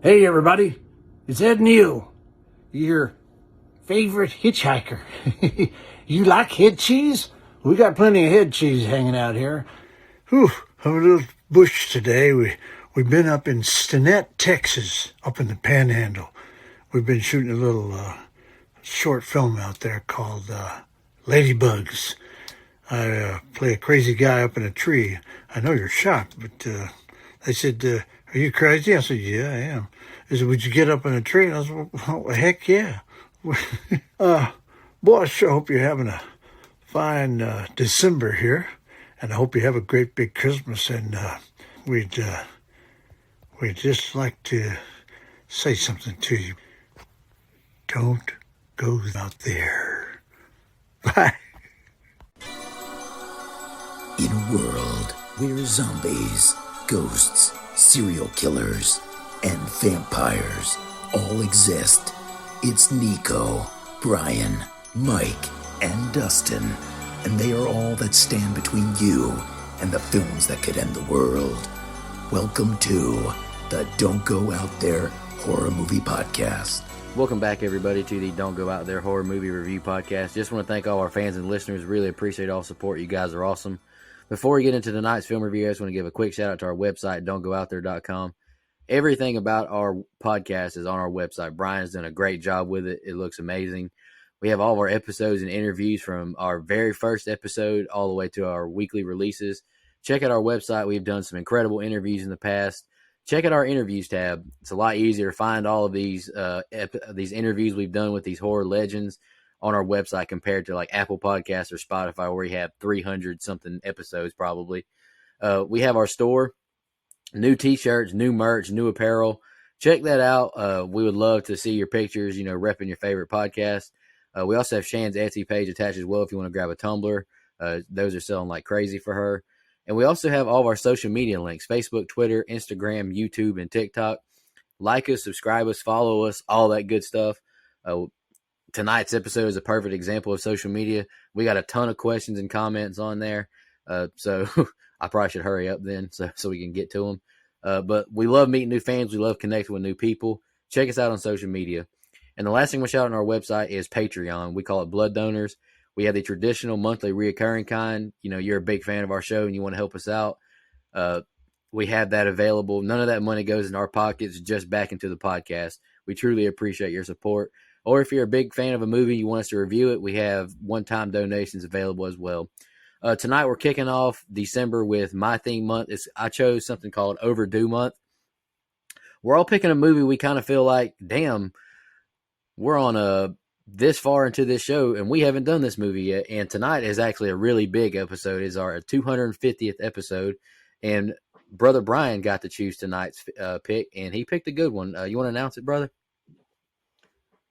Hey everybody, it's Ed Neal, your favorite hitchhiker. You like head cheese? We got plenty of head cheese hanging out here. Whew, I'm a little bush today. We've been up in Stinnett, Texas, up in the Panhandle. We've been shooting a little short film out there called Ladybugs. I play a crazy guy up in a tree. I know you're shocked, but they said, are you crazy? I said, yeah, I am. They said, would you get up in a tree? And I said, well, heck yeah. Boy, I sure hope you're having a fine December here. And I hope you have a great big Christmas. And we'd just like to say something to you. Don't go out there. Bye. In a world where zombies, ghosts, serial killers, and vampires all exist, it's Nico, Brian, Mike, and Dustin, and they are all that stand between you and the films that could end the world. Welcome to the Don't Go Out There Horror Movie Podcast. Welcome back, everybody, to the Don't Go Out There Horror Movie Review Podcast. Just want to thank all our fans and listeners. Really appreciate all support. You guys are awesome. Before we get into tonight's film review, I just want to give a quick shout out to our website, don'tgoouthere.com. Everything about our podcast is on our website. Brian's done a great job with it. It looks amazing. We have all of our episodes and interviews from our very first episode all the way to our weekly releases. Check out our website. We've done some incredible interviews in the past. Check out our interviews tab. It's a lot easier to find all of these interviews we've done with these horror legends on our website compared to like Apple Podcasts or Spotify, where we have 300 something episodes probably. We have our store, new t-shirts, new merch, new apparel. Check that out. We would love to see your pictures, repping your favorite podcast. We also have Shan's Etsy page attached as well if you want to grab a tumbler. Those are selling like crazy for her. And we also have all of our social media links: Facebook, Twitter, Instagram, YouTube, and TikTok. Like us, subscribe us, follow us, all that good stuff. Tonight's episode is a perfect example of social media. We got a ton of questions and comments on there. So I probably should hurry up then so we can get to them. But we love meeting new fans. We love connecting with new people. Check us out on social media. And the last thing we'll shout out on our website is Patreon. We call it Blood Donors. We have the traditional monthly reoccurring kind. You're a big fan of our show and you want to help us out. We have that available. None of that money goes in our pockets, just back into the podcast. We truly appreciate your support. Or if you're a big fan of a movie, you want us to review it, we have one-time donations available as well. Tonight we're kicking off December with my theme month. I chose something called Overdue Month. We're all picking a movie we kind of feel like, damn, we're on this far into this show and we haven't done this movie yet. And tonight is actually a really big episode. It's our 250th episode. And Brother Brian got to choose tonight's pick, and he picked a good one. You want to announce it, brother?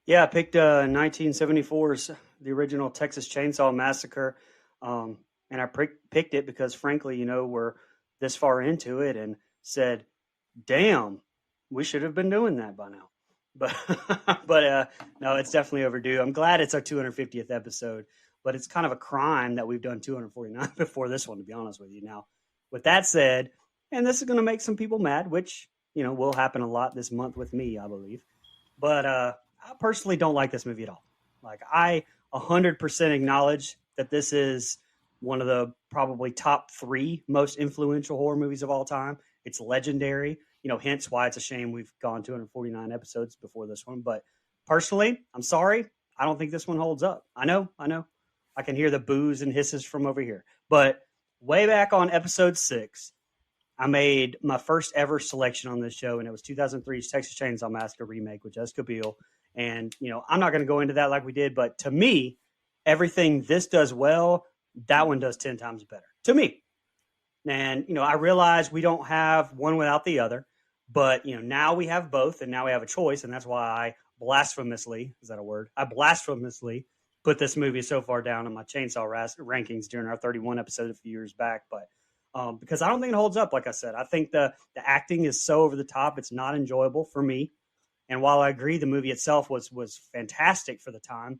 Yeah, I picked 1974's the original Texas Chain Saw Massacre, and I picked it because, frankly, we're this far into it and said, "Damn, we should have been doing that by now." But no, it's definitely overdue. I'm glad it's our 250th episode, but it's kind of a crime that we've done 249 before this one, to be honest with you. Now, with that said, and this is going to make some people mad, which will happen a lot this month with me, I believe, but I personally don't like this movie at all. Like, I 100% acknowledge that this is one of the probably top 3 most influential horror movies of all time. It's legendary, hence why it's a shame we've gone 249 episodes before this one. But personally, I'm sorry, I don't think this one holds up. I know. I can hear the boos and hisses from over here. But way back on episode 6, I made my first ever selection on this show, and it was 2003's Texas Chain Saw Massacre remake with Jessica Biel. And, I'm not going to go into that like we did, but to me, everything this does well, that one does 10 times better. To me. And, I realize we don't have one without the other, but, now we have both, and now we have a choice, and that's why I blasphemously, is that a word? I blasphemously put this movie so far down in my Chainsaw rankings during our 31 episode a few years back, but because I don't think it holds up, like I said. I think the acting is so over the top, it's not enjoyable for me. And while I agree the movie itself was fantastic for the time,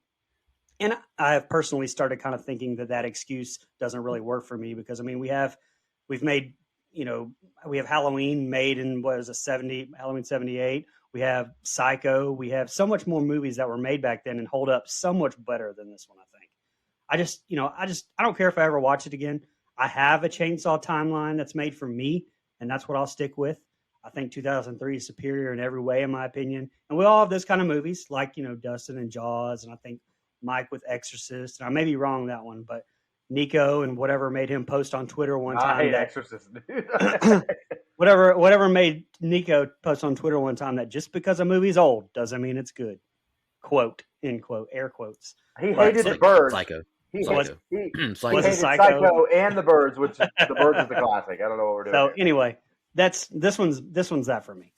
and I have personally started kind of thinking that excuse doesn't really work for me because, we've made we have Halloween made in Halloween 78. We have Psycho. We have so much more movies that were made back then and hold up so much better than this one, I think. I don't care if I ever watch it again. I have a Chainsaw timeline that's made for me, and that's what I'll stick with. I think 2003 is superior in every way, in my opinion. And we all have those kind of movies, like, Dustin and Jaws, and I think Mike with Exorcist. And I may be wrong on that one, but Nico and whatever made him post on Twitter one time. I hate that, Exorcist, dude. whatever made Nico post on Twitter one time that just because a movie's old doesn't mean it's good. Quote, end quote, air quotes. He hated the Birds. Psycho. He Psycho. hated Psycho. Psycho and the Birds, which the Birds is the classic. I don't know what we're doing. So anyway, this one's that for me.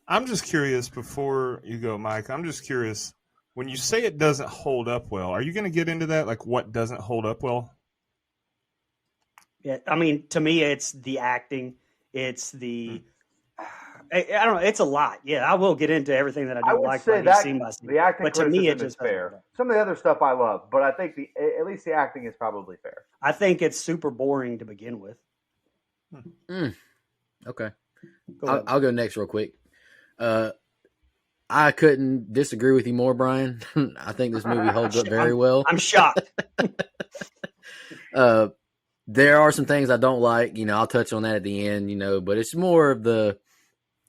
I'm just curious, before you go, Mike, I'm just curious, when you say it doesn't hold up well, are you going to get into that? Like, what doesn't hold up well? Yeah, I mean, to me, it's the acting. It's the, I don't know, it's a lot. Yeah, I will get into everything that I don't like. Say that scene by scene. the acting but to me, it just is fair. Some of the other stuff I love, but I think at least the acting is probably fair. I think it's super boring to begin with. Okay. I'll go next real quick. I couldn't disagree with you more, Brian. I think this movie holds up very well. I'm shocked. There are some things I don't like. I'll touch on that at the end, but it's more of the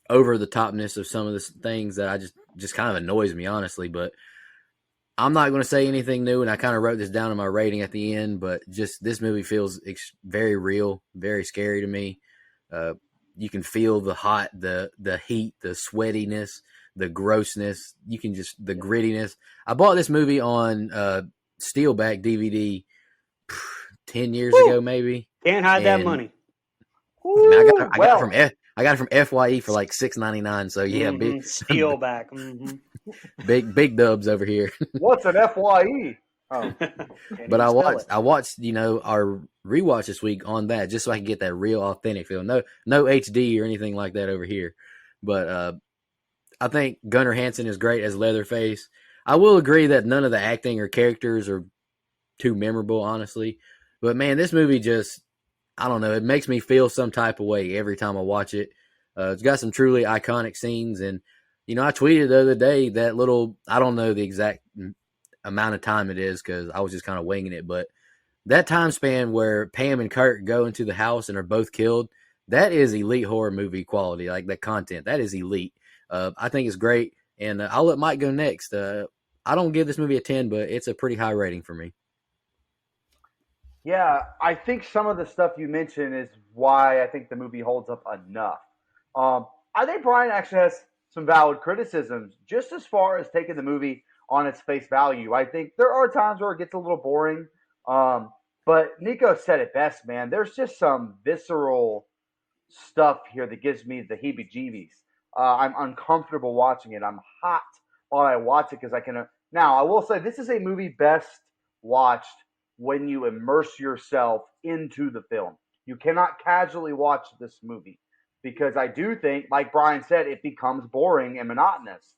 over-the-topness of some of the things that I just kind of annoys me, honestly. But I'm not going to say anything new, and I kind of wrote this down in my rating at the end, but just this movie feels very real, very scary to me. You can feel the hot, the heat, the sweatiness, the grossness. You can the grittiness. I bought this movie on Steelback DVD 10 years ago, maybe. Can't hide that money. I got it from FYE for like $6.99. So yeah, big Steelback. big dubs over here. What's an FYE? Oh. But I watched our rewatch this week on that just so I can get that real authentic feel. No HD or anything like that over here. But I think Gunnar Hansen is great as Leatherface. I will agree that none of the acting or characters are too memorable, honestly. But man, this movie I don't know, it makes me feel some type of way every time I watch it. It's got some truly iconic scenes. And, I tweeted the other day that little, I don't know the exact amount of time it is because I was just kind of winging it. But that time span where Pam and Kurt go into the house and are both killed, that is elite horror movie quality. Like that content, that is elite. I think it's great. And I'll let Mike go next. I don't give this movie a 10, but it's a pretty high rating for me. Yeah, I think some of the stuff you mentioned is why I think the movie holds up enough. I think Brian actually has some valid criticisms just as far as taking the movie on its face value. I think there are times where it gets a little boring, but Nico said it best, man. There's just some visceral stuff here that gives me the heebie-jeebies. I'm uncomfortable watching it. I'm hot while I watch it because I can. Now, I will say this is a movie best watched when you immerse yourself into the film. You cannot casually watch this movie because I do think, like Brian said, it becomes boring and monotonous.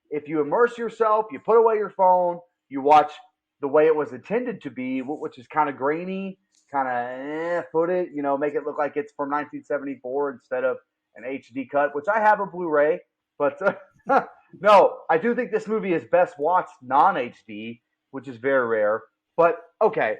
If you immerse yourself, you put away your phone, you watch the way it was intended to be, which is kind of grainy, kind of footage, make it look like it's from 1974 instead of an HD cut, which I have a Blu-ray. But no, I do think this movie is best watched non-HD, which is very rare. But, okay,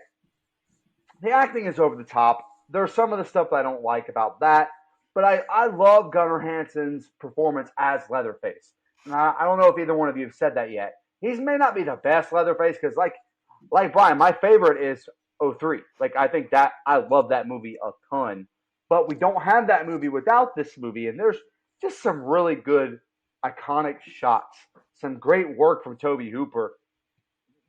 the acting is over the top. There's some of the stuff that I don't like about that. But I love Gunnar Hansen's performance as Leatherface. And I don't know if either one of you have said that yet. He may not be the best Leatherface because, like Brian, my favorite is 03. I think that I love that movie a ton. But we don't have that movie without this movie. And there's just some really good, iconic shots. Some great work from Tobe Hooper.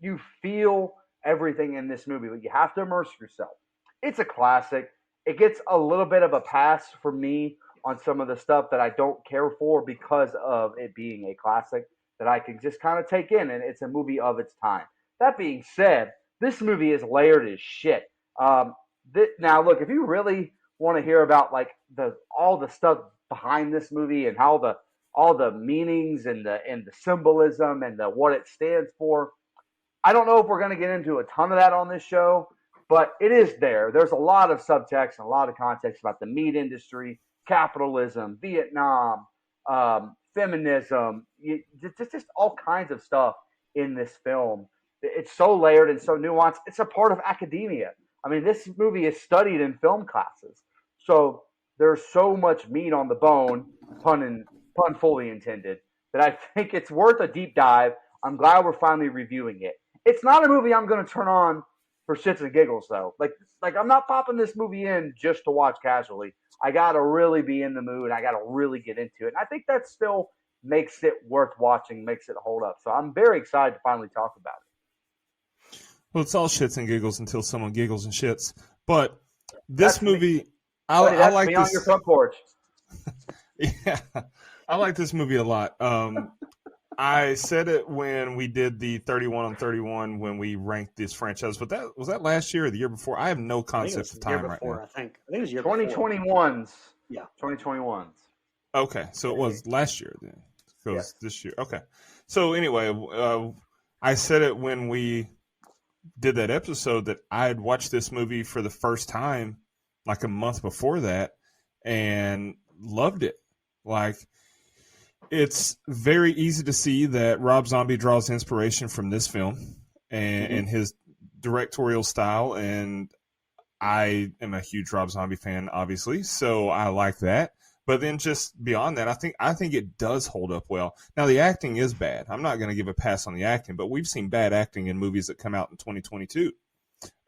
You feel everything in this movie, but you have to immerse yourself. It's a classic. It gets a little bit of a pass for me on some of the stuff that I don't care for because of it being a classic that I can just kind of take in, and it's a movie of its time. That being said, this movie is layered as shit. Now, look, if you really want to hear about all the stuff behind this movie and how all the meanings and the symbolism and what it stands for, I don't know if we're going to get into a ton of that on this show, but it is there. There's a lot of subtext and a lot of context about the meat industry, capitalism, Vietnam, feminism, just all kinds of stuff in this film. It's so layered and so nuanced. It's a part of academia. I mean, this movie is studied in film classes. So there's so much meat on the bone, pun fully intended, that I think it's worth a deep dive. I'm glad we're finally reviewing it. It's not a movie I'm going to turn on for shits and giggles, though. Like I'm not popping this movie in just to watch casually. I got to really be in the mood. I got to really get into it. And I think that still makes it worth watching, makes it hold up. So I'm very excited to finally talk about it. Well, it's all shits and giggles until someone giggles and shits. But this movie, I like this. On your front porch. Yeah, I like this movie a lot. I said it when we did the 31 on 31 when we ranked this franchise. But was that last year or the year before? I have no concept of time right now. I think it was year 2021's. Yeah, 2021's. Okay, so it was last year then. Because this year. Okay. So anyway, I said it when we did that episode that I had watched this movie for the first time like a month before that and loved it. Like, it's very easy to see that Rob Zombie draws inspiration from this film and his directorial style. And I am a huge Rob Zombie fan, obviously, so I like that. But then just beyond that, I think it does hold up well. Now, the acting is bad. I'm not going to give a pass on the acting, but we've seen bad acting in movies that come out in 2022.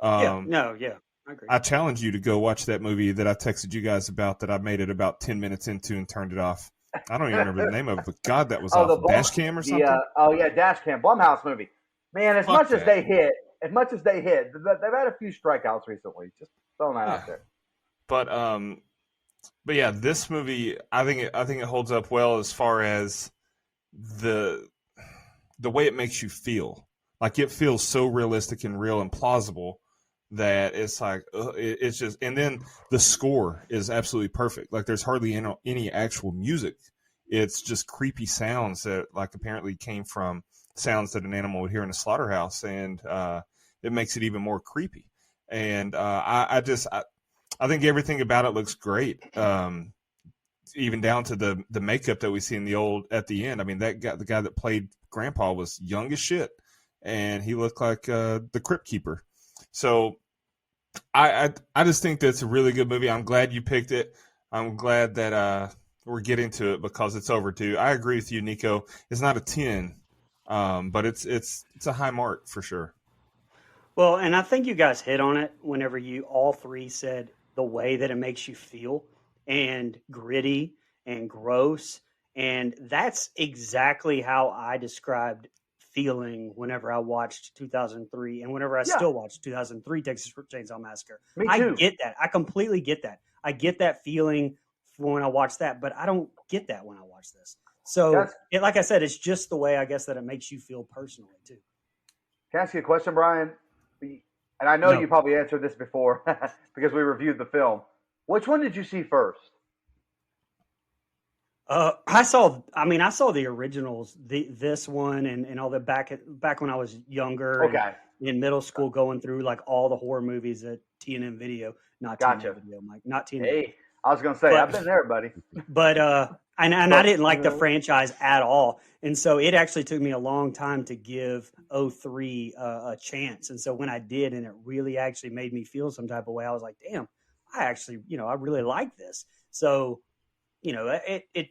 I agree. I challenge you to go watch that movie that I texted you guys about that I made it about 10 minutes into and turned it off. I don't even remember the name of it, but God, that was awful. Dash Cam or something? Dash Cam. Blumhouse movie. Man, as much as they hit, they've had a few strikeouts recently. Just throwing that out there. But yeah, this movie, I think it holds up well as far as the way it makes you feel. Like, it feels so realistic and real and plausible that it's like it's just. And then the score is absolutely perfect. Like, there's hardly any actual music. It's just creepy sounds that like apparently came from sounds that an animal would hear in a slaughterhouse, and it makes it even more creepy. And I think everything about it looks great, even down to the makeup that we see at the end. I mean, the guy that played Grandpa was young as shit, and he looked like the Crypt Keeper. So I just think that's a really good movie. I'm glad you picked it. I'm glad that we're getting to it because it's overdue. I agree with you, Nico. It's not a 10, but it's a high mark for sure. Well, and I think you guys hit on it whenever you all three said the way that it makes you feel, and gritty and gross. And that's exactly how I described feeling whenever I watched 2003 and whenever I still watch 2003 Texas Chain Saw Massacre. Me too. I get that. I completely get that. I get that feeling when I watch that, but I don't get that when I watch this. So, like I said, it's just the way, I guess, that it makes you feel personally, too. Can I ask you a question, Brian? And I know you probably answered this before because we reviewed the film. Which one did you see first? I saw the originals, this one and all the back when I was younger. Okay. In middle school, going through like all the horror movies at TNM Video, TNM Video, Mike, not TNM. Hey, I was going to say, I've been there, buddy. But and I didn't like the franchise at all, and so it actually took me a long time to give 03 a chance. And so when I did, and it really actually made me feel some type of way, I was like, damn, I actually, I really like this. So, it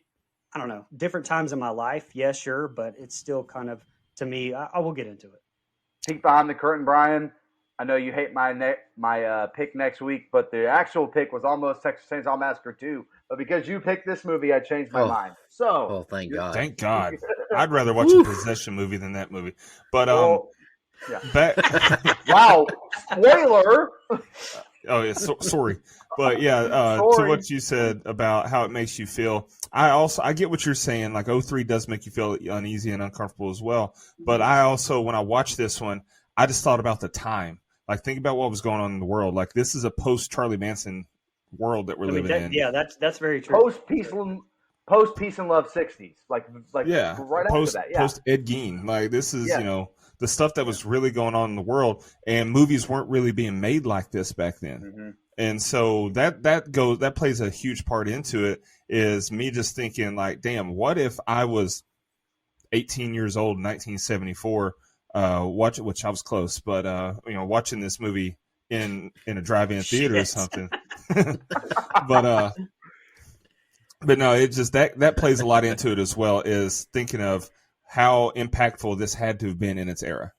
I don't know, different times in my life, yeah, sure, but it's still kind of, to me, I will get into it. Peek behind the curtain, Brian. I know you hate my pick next week, but the actual pick was almost Texas Chain Saw Massacre 2. But because you picked this movie, I changed my mind. So, thank God. Thank God. I'd rather watch a possession movie than that movie. But wow, spoiler. Oh yeah, sorry, but yeah, to what you said about how it makes you feel, I get what you're saying. Like 03 does make you feel uneasy and uncomfortable as well. But I also, when I watched this one, I just thought about the time. Like, think about what was going on in the world. Like, this is a post Charlie Manson world that we're living in. Yeah, that's very true. post Peace and Love 60s, like Yeah, right after that. Yeah, post Ed Gein. Like this is Yeah. the stuff that was really going on in the world, and movies weren't really being made like this back then. Mhm. And so that plays a huge part into it. Is me just thinking like, damn, what if I was 18 years old in 1974, which I was close, but watching this movie in a drive-in theater or Shit. something. but no, it just that plays a lot into it as well, is thinking of how impactful this had to have been in its era.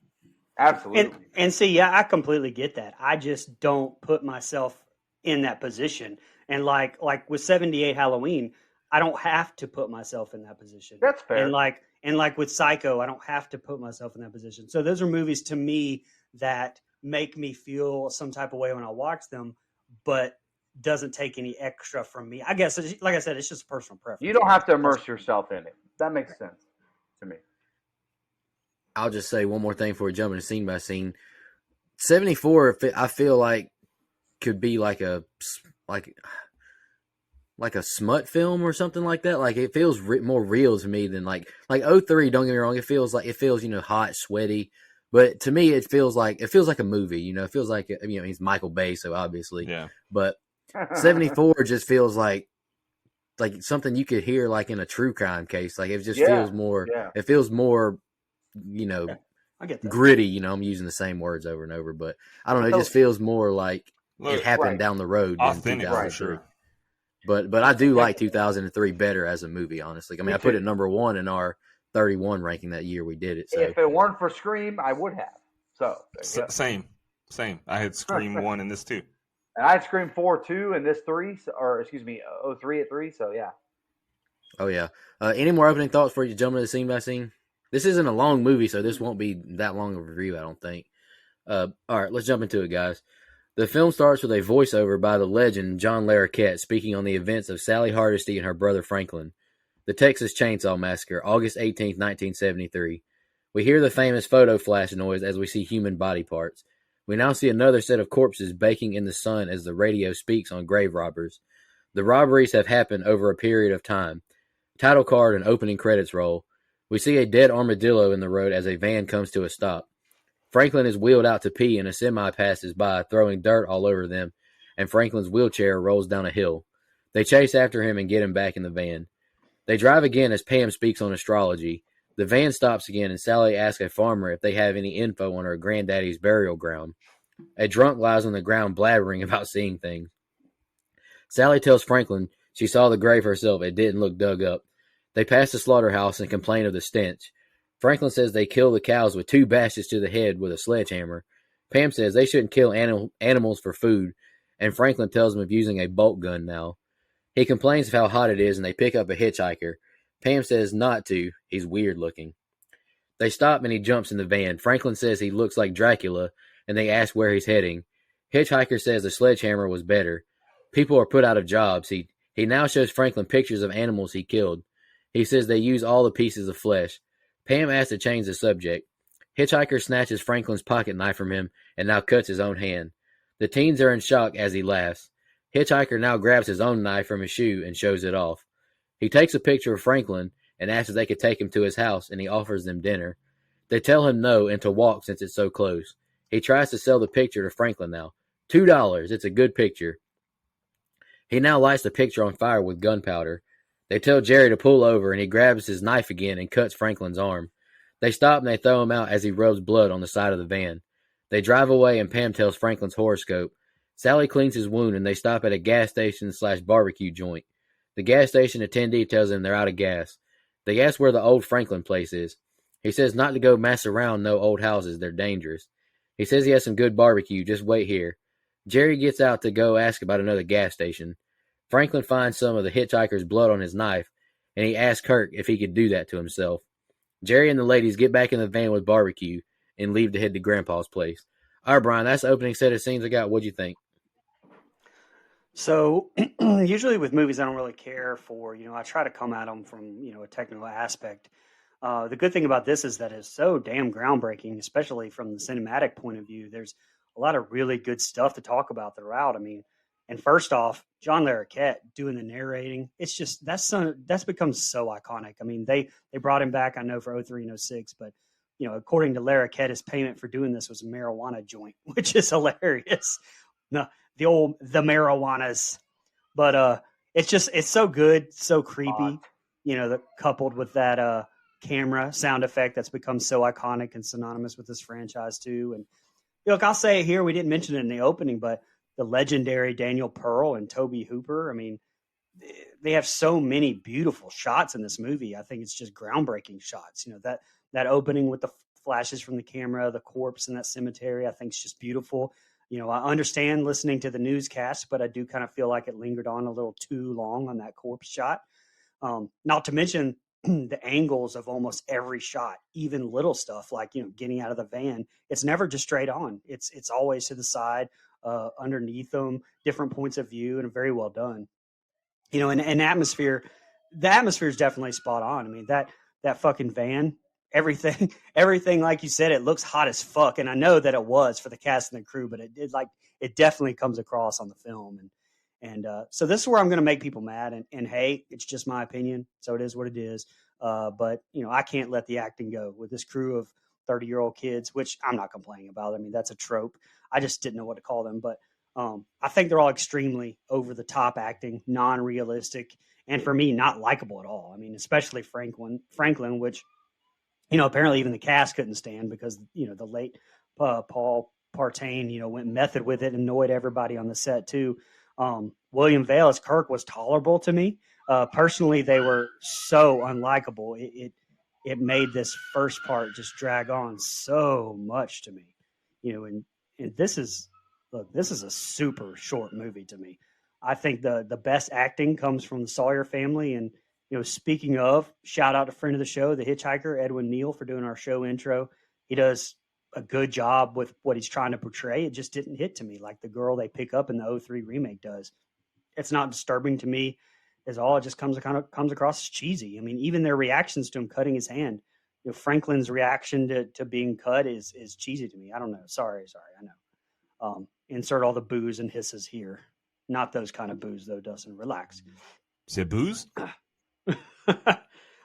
Absolutely. And see, yeah, I completely get that. I just don't put myself in that position. And like with 78 Halloween, I don't have to put myself in that position. That's fair. And like with Psycho, I don't have to put myself in that position. So those are movies to me that make me feel some type of way when I watch them, but doesn't take any extra from me. I guess, like I said, it's just a personal preference. You don't have to immerse yourself in it. That makes sense to me. I'll just say one more thing before we jump into scene by scene. 74, I feel like could be like a smut film or something like that. Like it feels more real to me than like 03. Don't get me wrong. It feels hot, sweaty, but to me it feels like a movie. It feels like he's Michael Bay, so obviously. Yeah. But 74 just feels like something you could hear like in a true crime case. Like it just feels more. Yeah. It feels more. I get that. Gritty. I'm using the same words over and over, but I don't know. It just feels more like it happened down the road. Authentic, than for sure. But I do like 2003 better as a movie, honestly. I mean, I put it number 1 in our 31 ranking that year we did it. So If it weren't for Scream, I would have. So Same. I had Scream 1 in this too. And I had Scream 4 2 and this 3, or excuse me, 03 at 3. So yeah. Oh yeah. Any more opening thoughts before you jump into scene by scene? This isn't a long movie, so this won't be that long of a review, I don't think. All right, let's jump into it, guys. The film starts with a voiceover by the legend John Larroquette speaking on the events of Sally Hardesty and her brother Franklin. The Texas Chain Saw Massacre, August 18th, 1973. We hear the famous photo flash noise as we see human body parts. We now see another set of corpses baking in the sun as the radio speaks on grave robbers. The robberies have happened over a period of time. Title card and opening credits roll. We see a dead armadillo in the road as a van comes to a stop. Franklin is wheeled out to pee and a semi passes by, throwing dirt all over them, and Franklin's wheelchair rolls down a hill. They chase after him and get him back in the van. They drive again as Pam speaks on astrology. The van stops again and Sally asks a farmer if they have any info on her granddaddy's burial ground. A drunk lies on the ground blabbering about seeing things. Sally tells Franklin she saw the grave herself. It didn't look dug up. They pass the slaughterhouse and complain of the stench. Franklin says they kill the cows with 2 bashes to the head with a sledgehammer. Pam says they shouldn't kill animals for food, and Franklin tells them of using a bolt gun now. He complains of how hot it is, and they pick up a hitchhiker. Pam says not to. He's weird looking. They stop, and he jumps in the van. Franklin says he looks like Dracula, and they ask where he's heading. Hitchhiker says the sledgehammer was better. People are put out of jobs. He now shows Franklin pictures of animals he killed. He says they use all the pieces of flesh. Pam asks to change the subject. Hitchhiker snatches Franklin's pocket knife from him and now cuts his own hand. The teens are in shock as he laughs. Hitchhiker now grabs his own knife from his shoe and shows it off. He takes a picture of Franklin and asks if they could take him to his house, and he offers them dinner. They tell him no and to walk since it's so close. He tries to sell the picture to Franklin now. $2. It's a good picture. He now lights the picture on fire with gunpowder. They tell Jerry to pull over, and he grabs his knife again and cuts Franklin's arm. They stop and they throw him out as he rubs blood on the side of the van. They drive away, and Pam tells Franklin's horoscope. Sally cleans his wound, and they stop at a gas station / barbecue joint. The gas station attendee tells them they're out of gas. They ask where the old Franklin place is. He says not to go mess around no old houses. They're dangerous. He says he has some good barbecue. Just wait here. Jerry gets out to go ask about another gas station. Franklin finds some of the hitchhiker's blood on his knife, and he asks Kirk if he could do that to himself. Jerry and the ladies get back in the van with barbecue and leave to head to Grandpa's place. All right, Brian, that's the opening set of scenes I got. What'd you think? So usually with movies, I don't really care for, I try to come at them from, a technical aspect. The good thing about this is that it's so damn groundbreaking, especially from the cinematic point of view. There's a lot of really good stuff to talk about throughout. I mean, And first off, John Larroquette doing the narrating, it's just that's become so iconic. I mean, they brought him back, I know, for 03 and 06, but according to Larroquette, his payment for doing this was a marijuana joint, which is hilarious. No, the marijuanas, but it's so good, so creepy. Coupled with that camera sound effect that's become so iconic and synonymous with this franchise too. And look, I'll say it here, we didn't mention it in the opening, but the legendary Daniel Pearl and Tobe Hooper. I mean, they have so many beautiful shots in this movie. I think it's just groundbreaking shots. That opening with the flashes from the camera, the corpse in that cemetery, I think is just beautiful. I understand listening to the newscast, but I do kind of feel like it lingered on a little too long on that corpse shot. Not to mention the angles of almost every shot, even little stuff like, getting out of the van. It's never just straight on. It's always to the side, underneath them, different points of view, and very well done. And atmosphere, the atmosphere is definitely spot on. I mean, that fucking van, everything, like you said, it looks hot as fuck. And I know that it was for the cast and the crew, but it definitely comes across on the film. And so this is where I'm going to make people mad. And hey, it's just my opinion, so it is what it is. But I can't let the acting go with this crew of 30-year-old kids, which I'm not complaining about. I mean, that's a trope. I just didn't know what to call them. But I think they're all extremely over the top acting, non-realistic, and for me, not likable at all. I mean, especially Franklin, which apparently even the cast couldn't stand because the late Paul Partain, went method with it and annoyed everybody on the set too. William Vale as Kirk was tolerable to me. Personally, they were so unlikable. It made this first part just drag on so much to me, and this is a super short movie to me. I think the best acting comes from the Sawyer family. And, speaking of, shout out to friend of the show, the hitchhiker, Edwin Neal, for doing our show intro. He does a good job with what he's trying to portray. It just didn't hit to me like the girl they pick up in the 03 remake does. It's not disturbing to me at all. It just comes across as cheesy. I mean, even their reactions to him cutting his hand, Franklin's reaction to being cut is cheesy to me. I don't know. Sorry. I know. Insert all the boos and hisses here. Not those kind of boos though, Dustin. Relax. Say booze?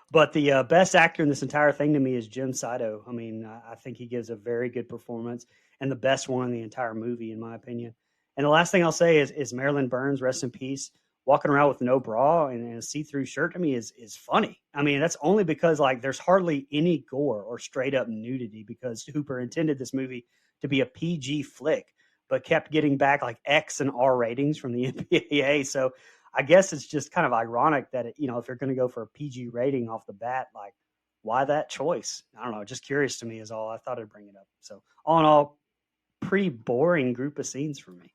But the best actor in this entire thing to me is Jim Saito. I mean, I think he gives a very good performance and the best one in the entire movie, in my opinion. And the last thing I'll say is Marilyn Burns, rest in peace, walking around with no bra and a see-through shirt to me is funny. I mean, that's only because there's hardly any gore or straight up nudity because Hooper intended this movie to be a PG flick, but kept getting back X and R ratings from the MPAA. So I guess it's just kind of ironic that, if you're going to go for a PG rating off the bat, why that choice? I don't know. Just curious to me is all. I thought I'd bring it up. So all in all, pretty boring group of scenes for me.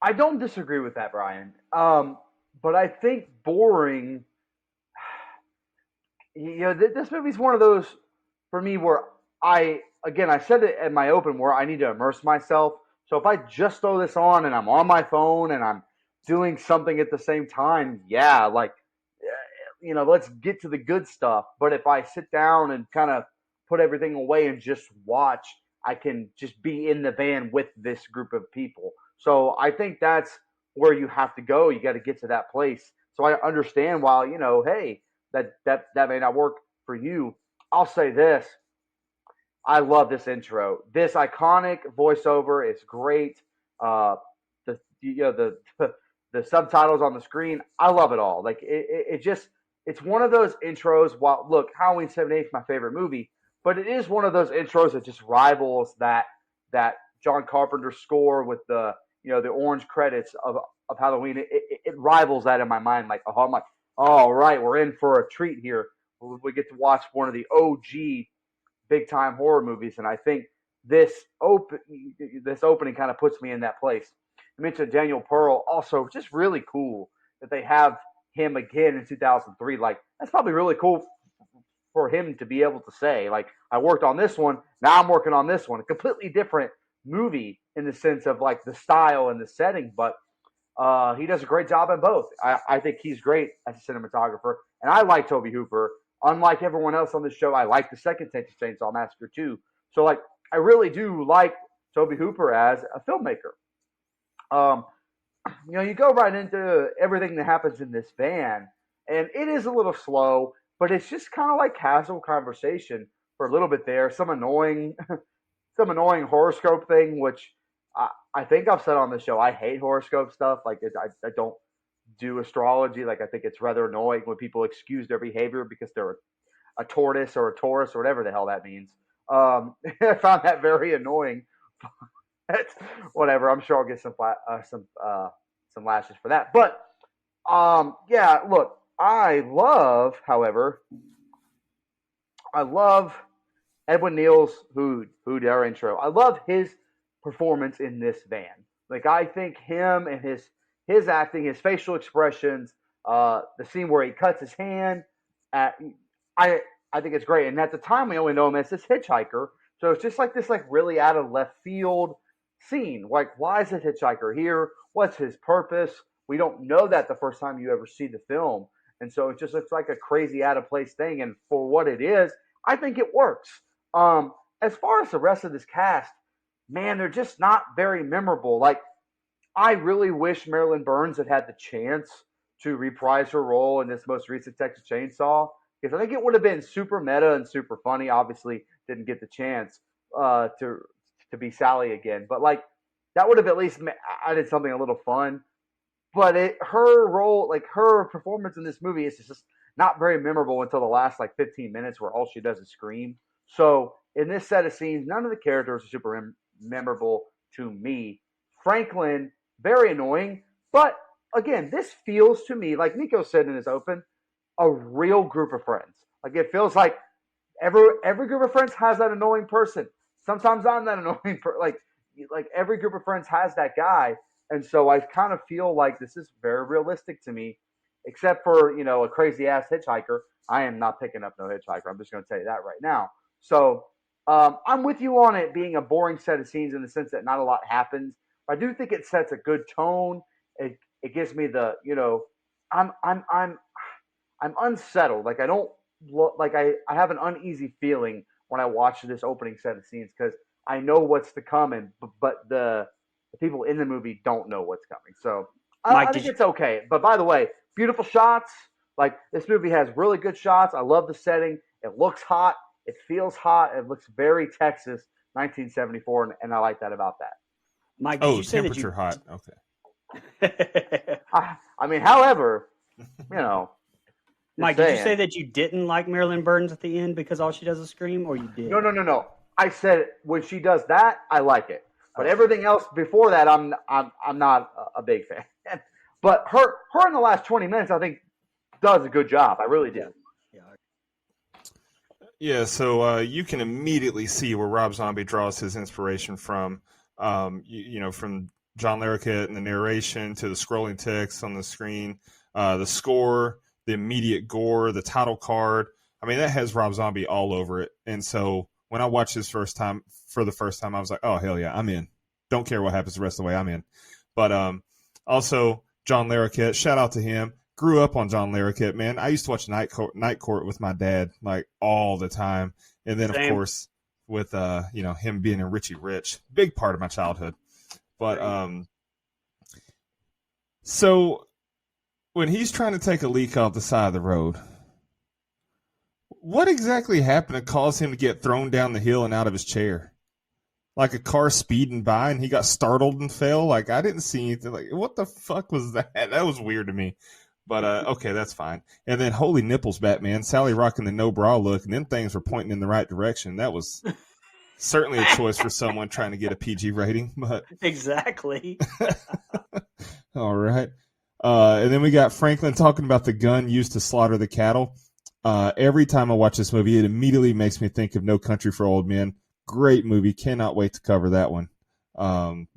I don't disagree with that, Brian. But I think boring, this movie's one of those for me where I said it at my open where I need to immerse myself. So if I just throw this on and I'm on my phone and I'm doing something at the same time, let's get to the good stuff. But if I sit down and kind of put everything away and just watch, I can just be in the van with this group of people. So I think that's where you have to go. You got to get to that place. So I understand while, hey, that may not work for you. I'll say this. I love this intro. This iconic voiceover is great. The subtitles on the screen, I love it all. It's one of those intros. While look, Halloween 78 is my favorite movie, but it is one of those intros that just rivals that John Carpenter score with the orange credits of Halloween. It rivals that in my mind. I'm like, all right, we're in for a treat here. We get to watch one of the OG big time horror movies, and I think this opening kind of puts me in that place. I mentioned Daniel Pearl, also just really cool that they have him again in 2003. That's probably really cool for him to be able to say, I worked on this one, now I'm working on this one. A completely different movie in the sense of the style and the setting, but he does a great job in both. I think he's great as a cinematographer, and I like Tobe Hooper. Unlike everyone else on this show, I like the second Texas Chain Saw Massacre too. So I really do like Tobe Hooper as a filmmaker. you go right into everything that happens in this van, and it is a little slow, but it's just kind of like casual conversation for a little bit there. Some annoying, some annoying horoscope thing, which I think I've said on the show. I hate horoscope stuff. Like I don't do astrology. Like I think it's rather annoying when people excuse their behavior because they're a tortoise or a Taurus or whatever the hell that means. I found that very annoying. That's whatever. I'm sure I'll get some lashes for that. But yeah, look, however, I love Edwin Neal's Hood our intro. I love his performance in this van. Like I think him and his acting, his facial expressions, the scene where he cuts his hand, I think it's great. And at the time, we only know him as this hitchhiker, so it's just like this, like really out of left field scene. Like, why is this hitchhiker here? What's his purpose? We don't know that the first time you ever see the film, and so it just looks like a crazy out of place thing. And for what it is, I think it works. As far as the rest of this cast, man, they're just not very memorable. Like, I really wish Marilyn Burns had the chance to reprise her role in this most recent Texas Chainsaw, because I think it would have been super meta and super funny. Obviously, didn't get the chance to be Sally again, but like that would have at least added something a little fun. But her role, like her performance in this movie, is just not very memorable until the last like 15 minutes, where all she does is scream. So in this set of scenes, none of the characters are super memorable to me. Franklin, very annoying, but again, this feels to me, like Nico said in his open, a real group of friends. Like it feels like every group of friends has that annoying person. Sometimes I'm that annoying like every group of friends has that guy. And so I kind of feel like this is very realistic to me, except for, a crazy ass hitchhiker. I am not picking up no hitchhiker. I'm just going to tell you that right now. So I'm with you on it being a boring set of scenes in the sense that not a lot happens. I do think it sets a good tone. It gives me the, I'm unsettled. Like I don't like I have an uneasy feeling when I watch this opening set of scenes because I know what's to come, but the people in the movie don't know what's coming. So Mike, I think it's okay. But by the way, beautiful shots. Like this movie has really good shots. I love the setting. It looks hot. It feels hot. It looks very Texas, 1974, and I like that about that. Mike, did you say temperature hot. Okay. I mean, however, Mike, did you say that you didn't like Marilyn Burns at the end because all she does is scream, or you did? No. I said when she does that, I like it. But everything else before that, I'm not a big fan. But her in the last 20 minutes, I think, does a good job. I really do. Yeah. So you can immediately see where Rob Zombie draws his inspiration from. From John Larroquette and the narration to the scrolling text on the screen, the score, the immediate gore, the title card. I mean, that has Rob Zombie all over it. And so when I watched this for the first time, I was like, oh, hell yeah, I'm in. Don't care what happens the rest of the way, I'm in. But also, John Larroquette, shout out to him. Grew up on John Larroquette, man. I used to watch Night Court with my dad, like, all the time. And then, Same. Of course, with, him being in Richie Rich. Big part of my childhood. But, so when he's trying to take a leak off the side of the road, what exactly happened to cause him to get thrown down the hill and out of his chair? Like a car speeding by and he got startled and fell? Like, I didn't see anything. Like, what the fuck was that? That was weird to me. But, okay, that's fine. And then, holy nipples, Batman. Sally rocking the no bra look, and then things were pointing in the right direction. That was certainly a choice for someone trying to get a PG rating. But exactly. All right. And then we got Franklin talking about the gun used to slaughter the cattle. Every time I watch this movie, it immediately makes me think of No Country for Old Men. Great movie. Cannot wait to cover that one.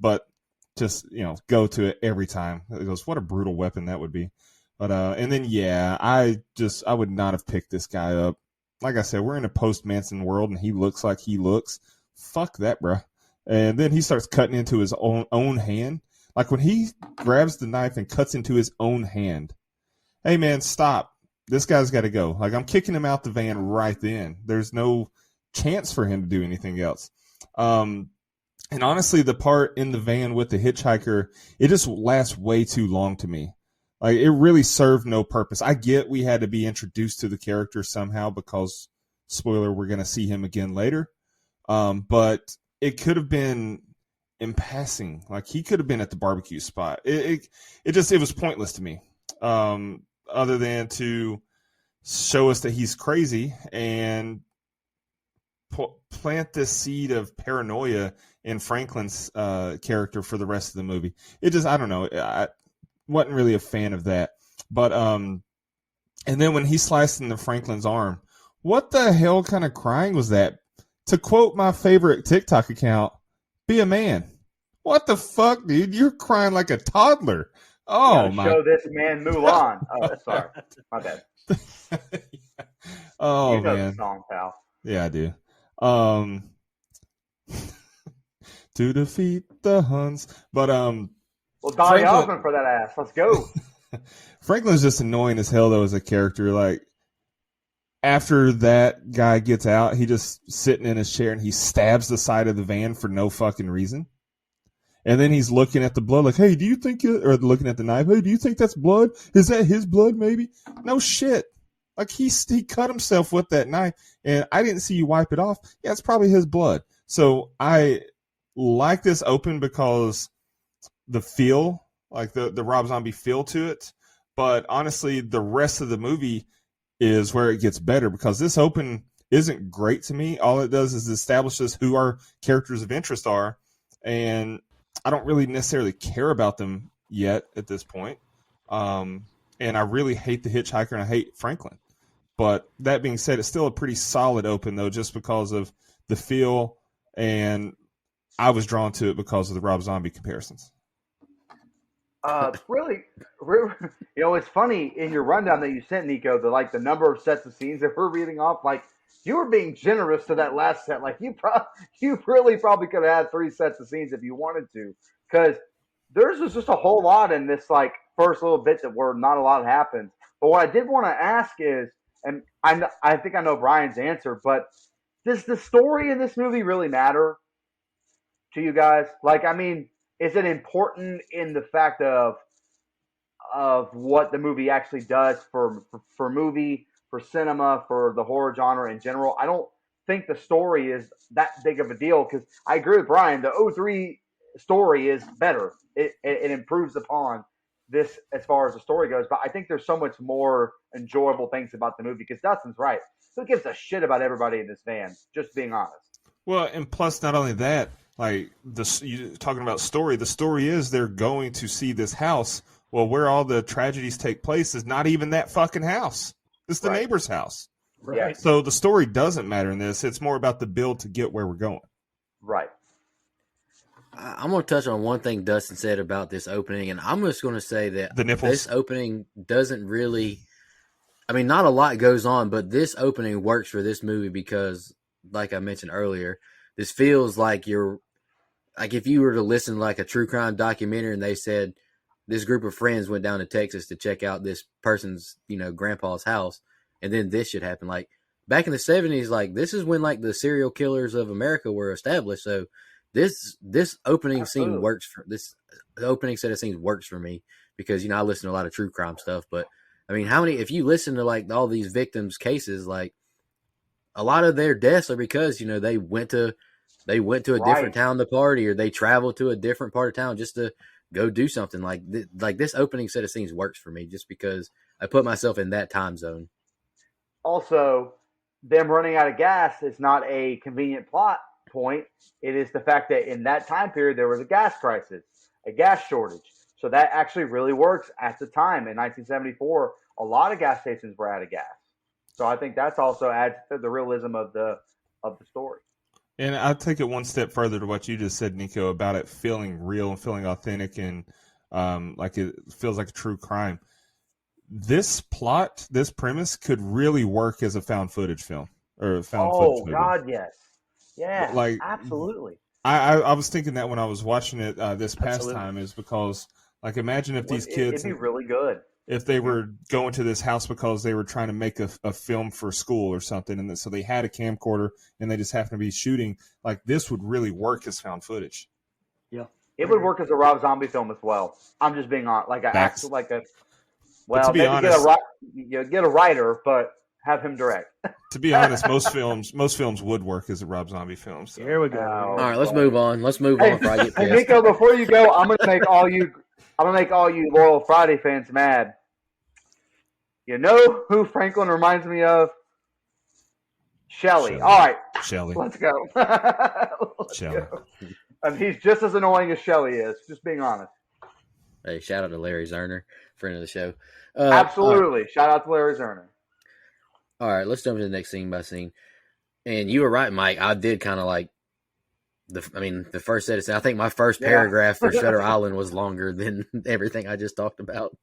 But just, go to it every time. It goes, what a brutal weapon that would be. But, and then, yeah, I would not have picked this guy up. Like I said, we're in a post-Manson world and he looks like he looks. Fuck that, bruh. And then he starts cutting into his own hand. Like when he grabs the knife and cuts into his own hand. Hey, man, stop. This guy's got to go. Like, I'm kicking him out the van right then. There's no chance for him to do anything else. And honestly, the part in the van with the hitchhiker, it just lasts way too long to me. Like, it really served no purpose. I get we had to be introduced to the character somehow because, spoiler, we're going to see him again later. But it could have been in passing. Like, he could have been at the barbecue spot. It was pointless to me. Other than to show us that he's crazy and plant this seed of paranoia in Franklin's character for the rest of the movie. It just, I don't know. I wasn't really a fan of that. But, and then when he sliced into Franklin's arm, what the hell kind of crying was that? To quote my favorite TikTok account, be a man. What the fuck, dude? You're crying like a toddler. Oh, my. Show this man Mulan. Oh, sorry. My bad. Oh, you know man. the song, pal. Yeah, I do. To defeat the Huns. But, well, Donny Osmond for that ass. Let's go. Franklin's just annoying as hell, though, as a character. Like, after that guy gets out, he just sitting in his chair and he stabs the side of the van for no fucking reason. And then he's looking at the blood like, hey, do you think, or looking at the knife, hey, do you think that's blood? Is that his blood, maybe? No shit. Like, he cut himself with that knife, and I didn't see you wipe it off. Yeah, it's probably his blood. So I like this open because the feel, like the Rob Zombie feel to it. But honestly, the rest of the movie is where it gets better because this open isn't great to me. All it does is establishes who our characters of interest are, and I don't really necessarily care about them yet at this point. And I really hate the hitchhiker and I hate Franklin. But that being said, it's still a pretty solid open, though, just because of the feel, and I was drawn to it because of the Rob Zombie comparisons. Really, it's funny in your rundown that you sent, Nico, the number of sets of scenes that we're reading off, like, you were being generous to that last set. Like, you really probably could have had 3 sets of scenes if you wanted to, because there's just a whole lot in this, like, first little bit that where not a lot happens. But what I did want to ask is, and I think I know Brian's answer, but does the story in this movie really matter to you guys? Like, I mean, is it important in the fact of what the movie actually does for movie, for cinema, for the horror genre in general? I don't think the story is that big of a deal, because I agree with Brian. The 03 story is better. It improves upon this as far as the story goes, but I think there's so much more enjoyable things about the movie, because Dustin's right. Who gives a shit about everybody in this van? Just being honest. Well, and plus, not only that, like, you talking about story, the story is they're going to see this house. Well, where all the tragedies take place is not even that fucking house. It's the neighbor's house. Right. So the story doesn't matter in this. It's more about the build to get where we're going. Right. I'm going to touch on one thing Dustin said about this opening, and I'm just going to say that the nipples. This opening doesn't really, I mean, not a lot goes on, but this opening works for this movie because, like I mentioned earlier, this feels like like if you were to listen to like a true crime documentary and they said this group of friends went down to Texas to check out this person's, grandpa's house, and then this should happen. Like, back in the 70s, like, this is when, like, the serial killers of America were established, so this opening scene works for this. The opening set of scenes works for me because I listen to a lot of true crime stuff. But I mean, if you listen to like all these victims' cases, like a lot of their deaths are because they went to a different town to party, or they traveled to a different part of town just to go do something. Like this opening set of scenes works for me just because I put myself in that time zone. Also, them running out of gas is not a convenient plot point. It is the fact that in that time period there was a gas crisis, a gas shortage. So that actually really works at the time. In 1974, a lot of gas stations were out of gas. So I think that's also adds to the realism of the story. And I'll take it one step further to what you just said, Nico, about it feeling real and feeling authentic and like it feels like a true crime. This plot, this premise could really work as a found footage film or a found footage movie. Oh, God, yes. Yeah, like, absolutely. I was thinking that when I was watching it this past time is because, like, imagine if these kids... It'd be really good. if they were going to this house because they were trying to make a film for school or something, and so they had a camcorder and they just happened to be shooting. Like, this would really work as found footage. Yeah, It would work as a Rob Zombie film as well. I'm just being honest, like But to be maybe honest, get a writer, but have him direct. to be honest, most films would work as a Rob Zombie film. So. here we go. Oh, All right, let's move on. Let's move Hey, on before I get hey, pissed. Nico, before you go, I'm gonna make all you loyal Friday fans mad. You know who Franklin reminds me of? Shelley. Shelley. All right, Shelley. let's go. Shelley. And he's just as annoying as Shelley is. Just being honest. Hey, shout out to Larry Zerner, friend of the show. Absolutely. Shout out to Larry Zerner. All right, let's jump into the next scene by scene. And you were right, Mike. I did kind of like the first set of scenes. I think my first paragraph for Shutter Island was longer than everything I just talked about.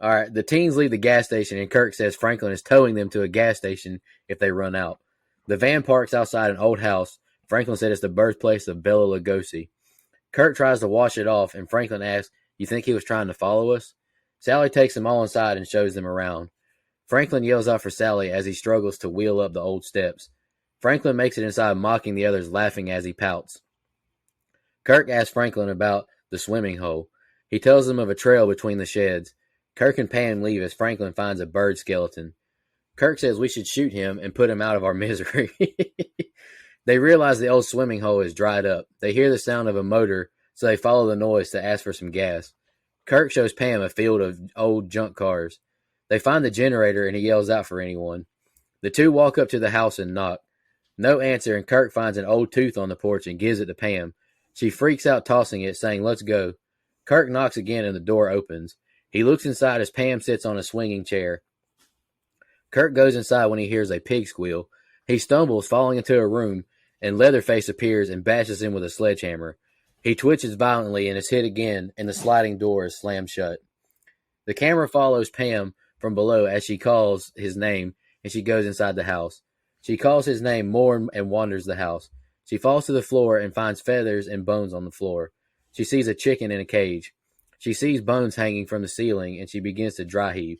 All right, the teens leave the gas station, and Kirk says Franklin is towing them to a gas station if they run out. The van parks outside an old house. Franklin said it's the birthplace of Bela Lugosi. Kirk tries to wash it off, and Franklin asks, "You think he was trying to follow us?" Sally takes them all inside and shows them around. Franklin yells out for Sally as he struggles to wheel up the old steps. Franklin makes it inside, mocking the others, laughing as he pouts. Kirk asks Franklin about the swimming hole. He tells them of a trail between the sheds. Kirk and Pam leave as Franklin finds a bird skeleton. Kirk says we should shoot him and put him out of our misery. They realize the old swimming hole is dried up. They hear the sound of a motor, so they follow the noise to ask for some gas. Kirk shows Pam a field of old junk cars. They find the generator, and he yells out for anyone. The two walk up to the house and knock. No answer, and Kirk finds an old tooth on the porch and gives it to Pam. She freaks out, tossing it, saying, "Let's go." Kirk knocks again, and the door opens. He looks inside as Pam sits on a swinging chair. Kirk goes inside when he hears a pig squeal. He stumbles, falling into a room, and Leatherface appears and bashes him with a sledgehammer. He twitches violently and is hit again, and the sliding door is slammed shut. The camera follows Pam from below as she calls his name, and she goes inside the house. She calls his name more and wanders the house. She falls to the floor and finds feathers and bones on the floor. She sees a chicken in a cage. She sees bones hanging from the ceiling, and she begins to dry heave.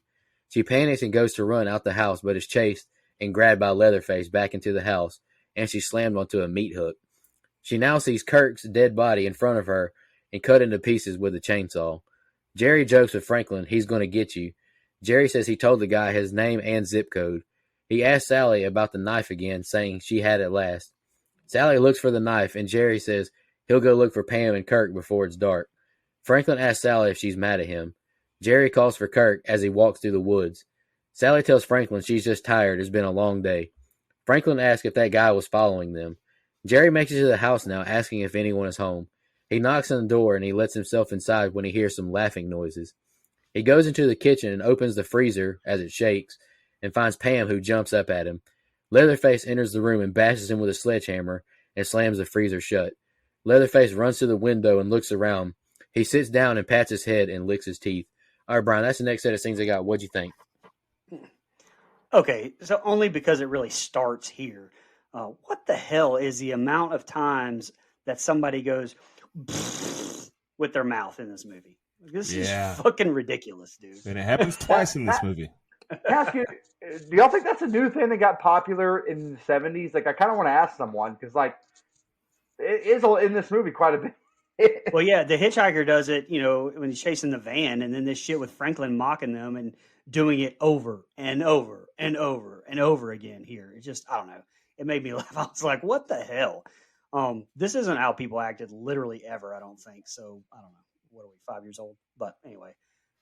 She panics and goes to run out the house, but is chased and grabbed by Leatherface back into the house, and she's slammed onto a meat hook. She now sees Kirk's dead body in front of her and cut into pieces with a chainsaw. Jerry jokes with Franklin, "He's going to get you." Jerry says he told the guy his name and zip code. He asks Sally about the knife again, saying she had it last. Sally looks for the knife, and Jerry says he'll go look for Pam and Kirk before it's dark. Franklin asks Sally if she's mad at him. Jerry calls for Kirk as he walks through the woods. Sally tells Franklin she's just tired. It's been a long day. Franklin asks if that guy was following them. Jerry makes it to the house now, asking if anyone is home. He knocks on the door, and he lets himself inside when he hears some laughing noises. He goes into the kitchen and opens the freezer as it shakes and finds Pam, who jumps up at him. Leatherface enters the room and bashes him with a sledgehammer and slams the freezer shut. Leatherface runs to the window and looks around. He sits down and pats his head and licks his teeth. All right, Brian, that's the next set of scenes I got. What'd you think? Okay, so only because it really starts here. What the hell is the amount of times that somebody goes with their mouth in this movie? This is fucking ridiculous, dude. And it happens twice in this movie. Can I ask you, do y'all think that's a new thing that got popular in the 70s? Like, I kind of want to ask someone, because, like, it is in this movie quite a bit. Well, yeah, the hitchhiker does it, when he's chasing the van, and then this shit with Franklin mocking them and doing it over and over and over and over again here. It just, I don't know. It made me laugh. I was like, what the hell? This isn't how people acted literally ever, I don't think. So, I don't know. What are we, 5 years old? But anyway.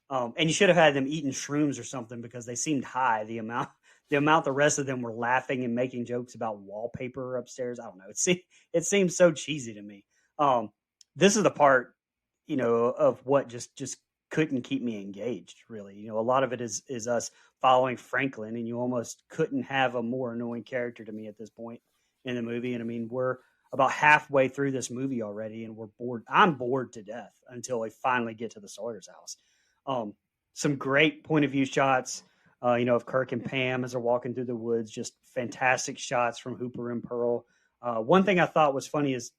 And you should have had them eating shrooms or something, because they seemed high. The amount the rest of them were laughing and making jokes about wallpaper upstairs. I don't know. It seems so cheesy to me. This is the part, of what just couldn't keep me engaged, really. A lot of it is us following Franklin, and you almost couldn't have a more annoying character to me at this point in the movie. And I mean, we're about halfway through this movie already, and we're bored. I'm bored to death until we finally get to the Sawyer's house. Some great point of view shots, of Kirk and Pam as they're walking through the woods. Just fantastic shots from Hooper and Pearl. One thing I thought was funny is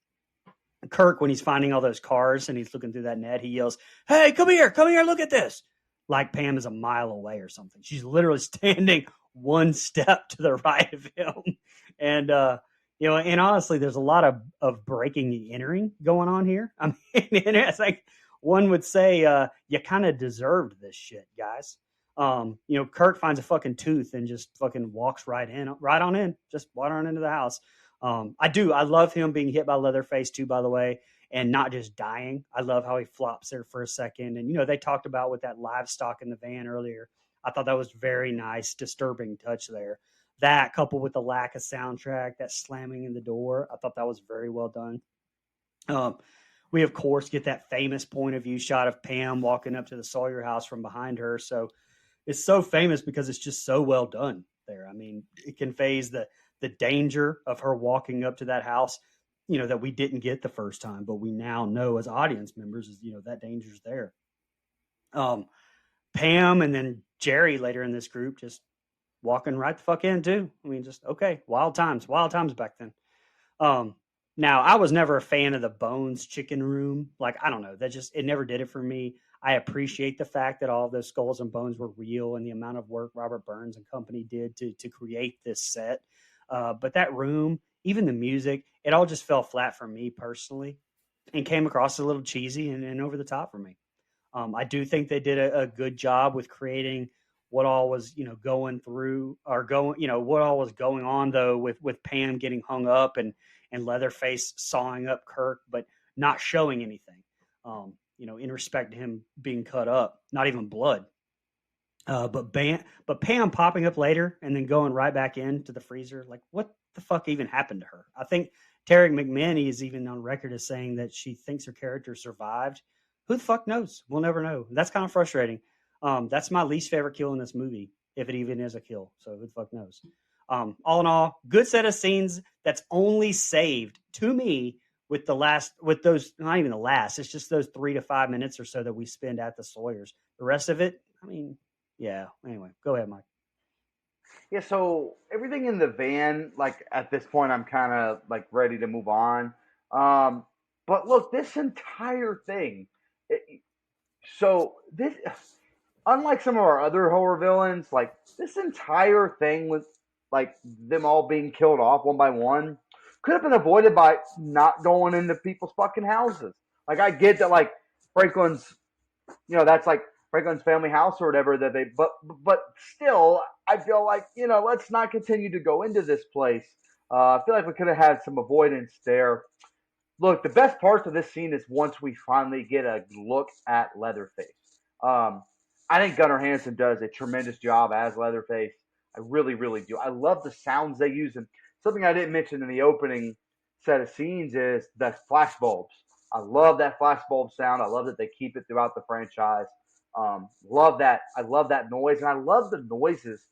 Kirk, when he's finding all those cars and he's looking through that net, he yells, "Hey, come here, look at this." like Pam is a mile away or something. She's literally standing one step to the right of him. And, and honestly, there's a lot of breaking and entering going on here. I mean, it's like one would say, you kind of deserved this shit, guys. Kirk finds a fucking tooth and just fucking walks right on in, just water on into the house. I love him being hit by Leatherface too, by the way, and not just dying. I love how he flops there for a second. And, they talked about with that livestock in the van earlier. I thought that was very nice, disturbing touch there. That coupled with the lack of soundtrack, that slamming in the door, I thought that was very well done. We, of course, get that famous point of view shot of Pam walking up to the Sawyer house from behind her. So it's so famous because it's just so well done there. I mean, it conveys the danger of her walking up to that house, that we didn't get the first time, but we now know as audience members, that danger's there. Pam and then Jerry later in this group just walking right the fuck in too. I mean, just, okay, wild times back then. Now, I was never a fan of the Bones chicken room. Like, I don't know, it never did it for me. I appreciate the fact that all of those skulls and bones were real and the amount of work Robert Burns and company did to create this set. But that room, even the music, it all just fell flat for me personally and came across a little cheesy and over the top for me. I do think they did a good job with creating what all was, going through or what all was going on though with Pam getting hung up and Leatherface sawing up Kirk, but not showing anything. In respect to him being cut up, not even blood. But Pam popping up later and then going right back into the freezer, like what the fuck even happened to her? I think Tarek McManey is even on record as saying that she thinks her character survived. Who the fuck knows? We'll never know. That's kind of frustrating. That's my least favorite kill in this movie, if it even is a kill. So who the fuck knows? All in all, good set of scenes that's only saved to me with those, not even the last, it's just those 3 to 5 minutes or so that we spend at the Sawyers. The rest of it, I mean, yeah. Anyway, go ahead, Mike. Yeah, so everything in the van, like at this point, I'm kind of like ready to move on. But look, this entire thing, this, unlike some of our other horror villains, like this entire thing with like them all being killed off one by one could have been avoided by not going into people's fucking houses. Like I get that, like Franklin's, that's like Franklin's family house or whatever that but still, I feel like, let's not continue to go into this place. I feel like we could have had some avoidance there. Look, the best parts of this scene is once we finally get a look at Leatherface. I think Gunnar Hansen does a tremendous job as Leatherface. I really, really do. I love the sounds they use. And something I didn't mention in the opening set of scenes is the flash bulbs. I love that flash bulb sound. I love that they keep it throughout the franchise. Love that. I love that noise. And I love the noises,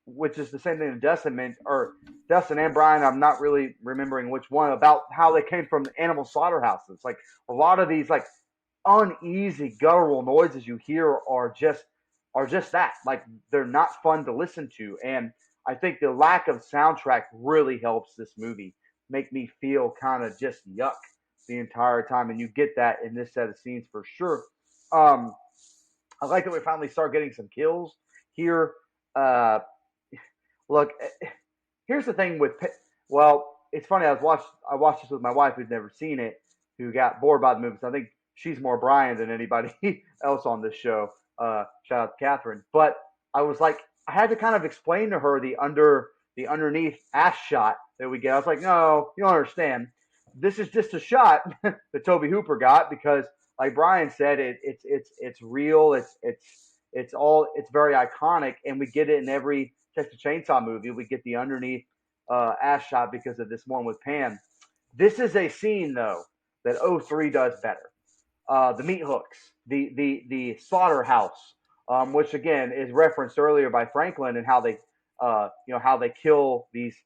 which is the same thing that Dustin meant, or Dustin and Brian, I'm not really remembering which one, about how they came from animal slaughterhouses. Like a lot of these like uneasy guttural noises you hear are just that. Like they're not fun to listen to. And I think the lack of soundtrack really helps this movie make me feel kind of just yuck the entire time. And you get that in this set of scenes for sure. I like that we finally start getting some kills here. Look, here's the thing with, well, it's funny. I watched this with my wife who's never seen it, who got bored by the movie. So I think she's more Brian than anybody else on this show. Shout out to Catherine. But I was like, I had to kind of explain to her the underneath ass shot that we get. I was like, no, you don't understand. This is just a shot that Toby Hooper got because, like Brian said, it's real. It's very iconic, and we get it in every Texas Chainsaw movie. We get the underneath ass shot because of this one with Pam. This is a scene though that 03 does better. The meat hooks, the slaughterhouse, which again is referenced earlier by Franklin and how they kill these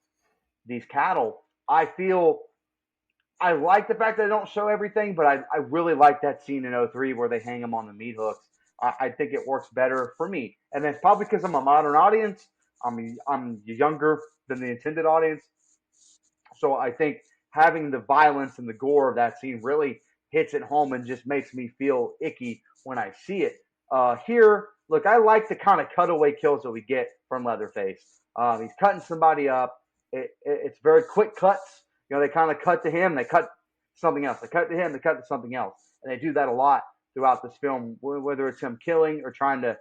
cattle. I like the fact that they don't show everything, but I really like that scene in 03 where they hang them on the meat hooks. I think it works better for me. And it's probably because I'm a modern audience. I'm younger than the intended audience. So I think having the violence and the gore of that scene really hits it home and just makes me feel icky when I see it. Here, look, I like the kind of cutaway kills that we get from Leatherface. He's cutting somebody up. It's very quick cuts. They kind of cut to him, they cut something else. They cut to him, they cut to something else. And they do that a lot throughout this film, whether it's him killing or trying to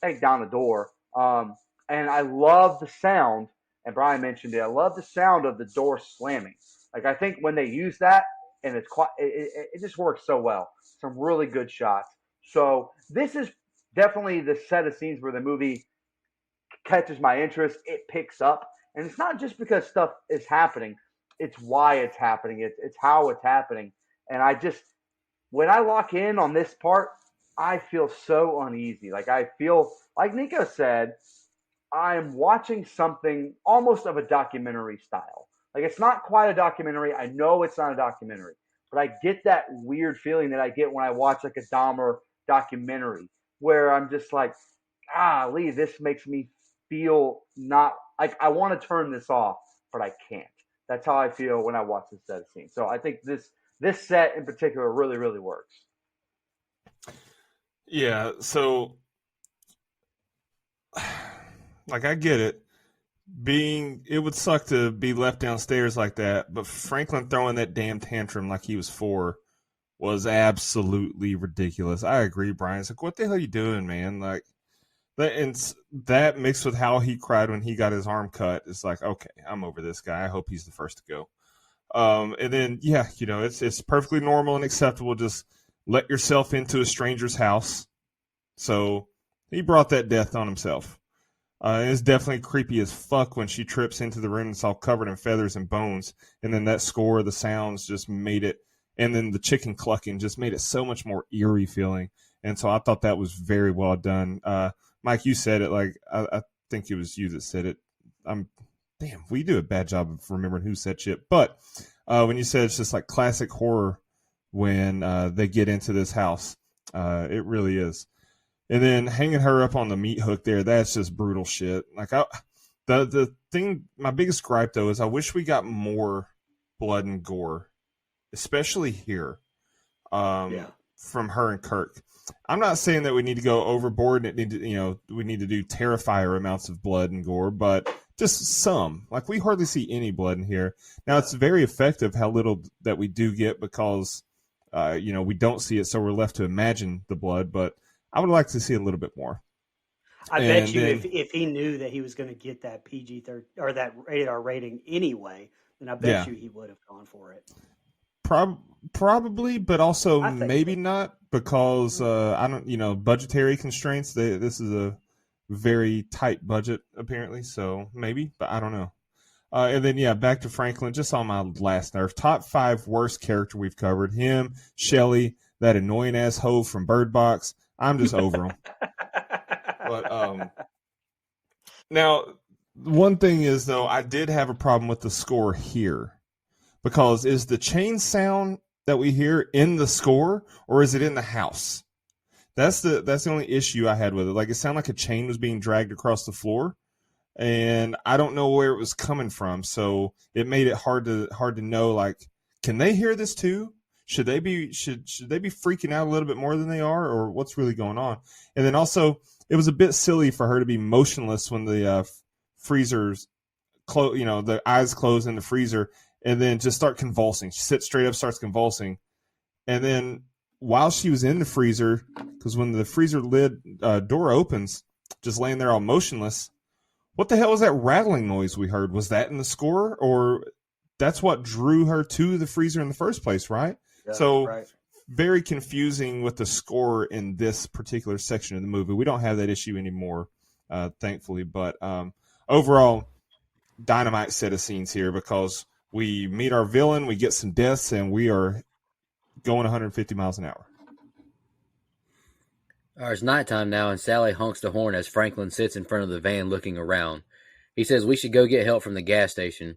take down the door. And I love the sound, and Brian mentioned it, I love the sound of the door slamming. Like, I think when they use that, and it's quite, it just works so well. Some really good shots. So this is definitely the set of scenes where the movie catches my interest. It picks up. And it's not just because stuff is happening. It's why it's happening. It's how it's happening. And when I lock in on this part, I feel so uneasy. Like, I feel, like Nico said, I'm watching something almost of a documentary style. Like, it's not quite a documentary. I know it's not a documentary. But I get that weird feeling that I get when I watch, like, a Dahmer documentary, where I'm just like, golly, this makes me feel not like I want to turn this off, but I can't. That's how I feel when I watch this set of scenes. So I think this set in particular really, really works. Yeah, so like, I get it. It would suck to be left downstairs like that, but Franklin throwing that damn tantrum like he was 4 was absolutely ridiculous. I agree, Brian. It's like, what the hell are you doing, man? Like, that mixed with how he cried when he got his arm cut, it's like, okay, I'm over this guy. I hope he's the first to go. And then, yeah, it's perfectly normal and acceptable. Just let yourself into a stranger's house. So he brought that death on himself. It's definitely creepy as fuck when she trips into the room and it's all covered in feathers and bones. And then that score, the sounds just made it, and then the chicken clucking just made it so much more eerie feeling. And so I thought that was very well done. Mike, you said it, like, I think it was you that said it. Damn, we do a bad job of remembering who said shit. But when you said it's just like classic horror when they get into this house, it really is. And then hanging her up on the meat hook there, that's just brutal shit. Like, the thing, my biggest gripe though is I wish we got more blood and gore, especially here, from her and Kirk. I'm not saying that we need to go overboard and we need to do Terrifier amounts of blood and gore, but just some. Like, we hardly see any blood in here. Now, it's very effective how little that we do get because, we don't see it, so we're left to imagine the blood, but I would like to see a little bit more. I bet you if he knew that he was going to get that PG-13 or that rated R rating anyway, then I bet you he would have gone for it. Probably, but also maybe so. not, because I don't, budgetary constraints. This is a very tight budget apparently, so maybe, but I don't know. And then back to Franklin, just on my last nerve. Top 5 worst character we've covered: him, Shelley, that annoying ass hoe from Bird Box. I'm just over him. But now, one thing is though, I did have a problem with the score here. Because is the chain sound that we hear in the score, or is it in the house? That's the only issue I had with it. Like, it sounded like a chain was being dragged across the floor, and I don't know where it was coming from. So it made it hard to know. Like, can they hear this too? Should they be freaking out a little bit more than they are, or what's really going on? And then also, it was a bit silly for her to be motionless when the freezer's close. The eyes close in the freezer. And then just start convulsing. She sits straight up, starts convulsing. And then while she was in the freezer, because when the freezer lid door opens, just laying there all motionless, what the hell was that rattling noise we heard? Was that in the score? Or that's what drew her to the freezer in the first place, right? Yeah, so right. Very confusing with the score in this particular section of the movie. We don't have that issue anymore, thankfully. But overall, dynamite set of scenes here, because we meet our villain, we get some deaths, and we are going 150 miles an hour. All right, it's nighttime now, and Sally honks the horn as Franklin sits in front of the van looking around. He says we should go get help from the gas station.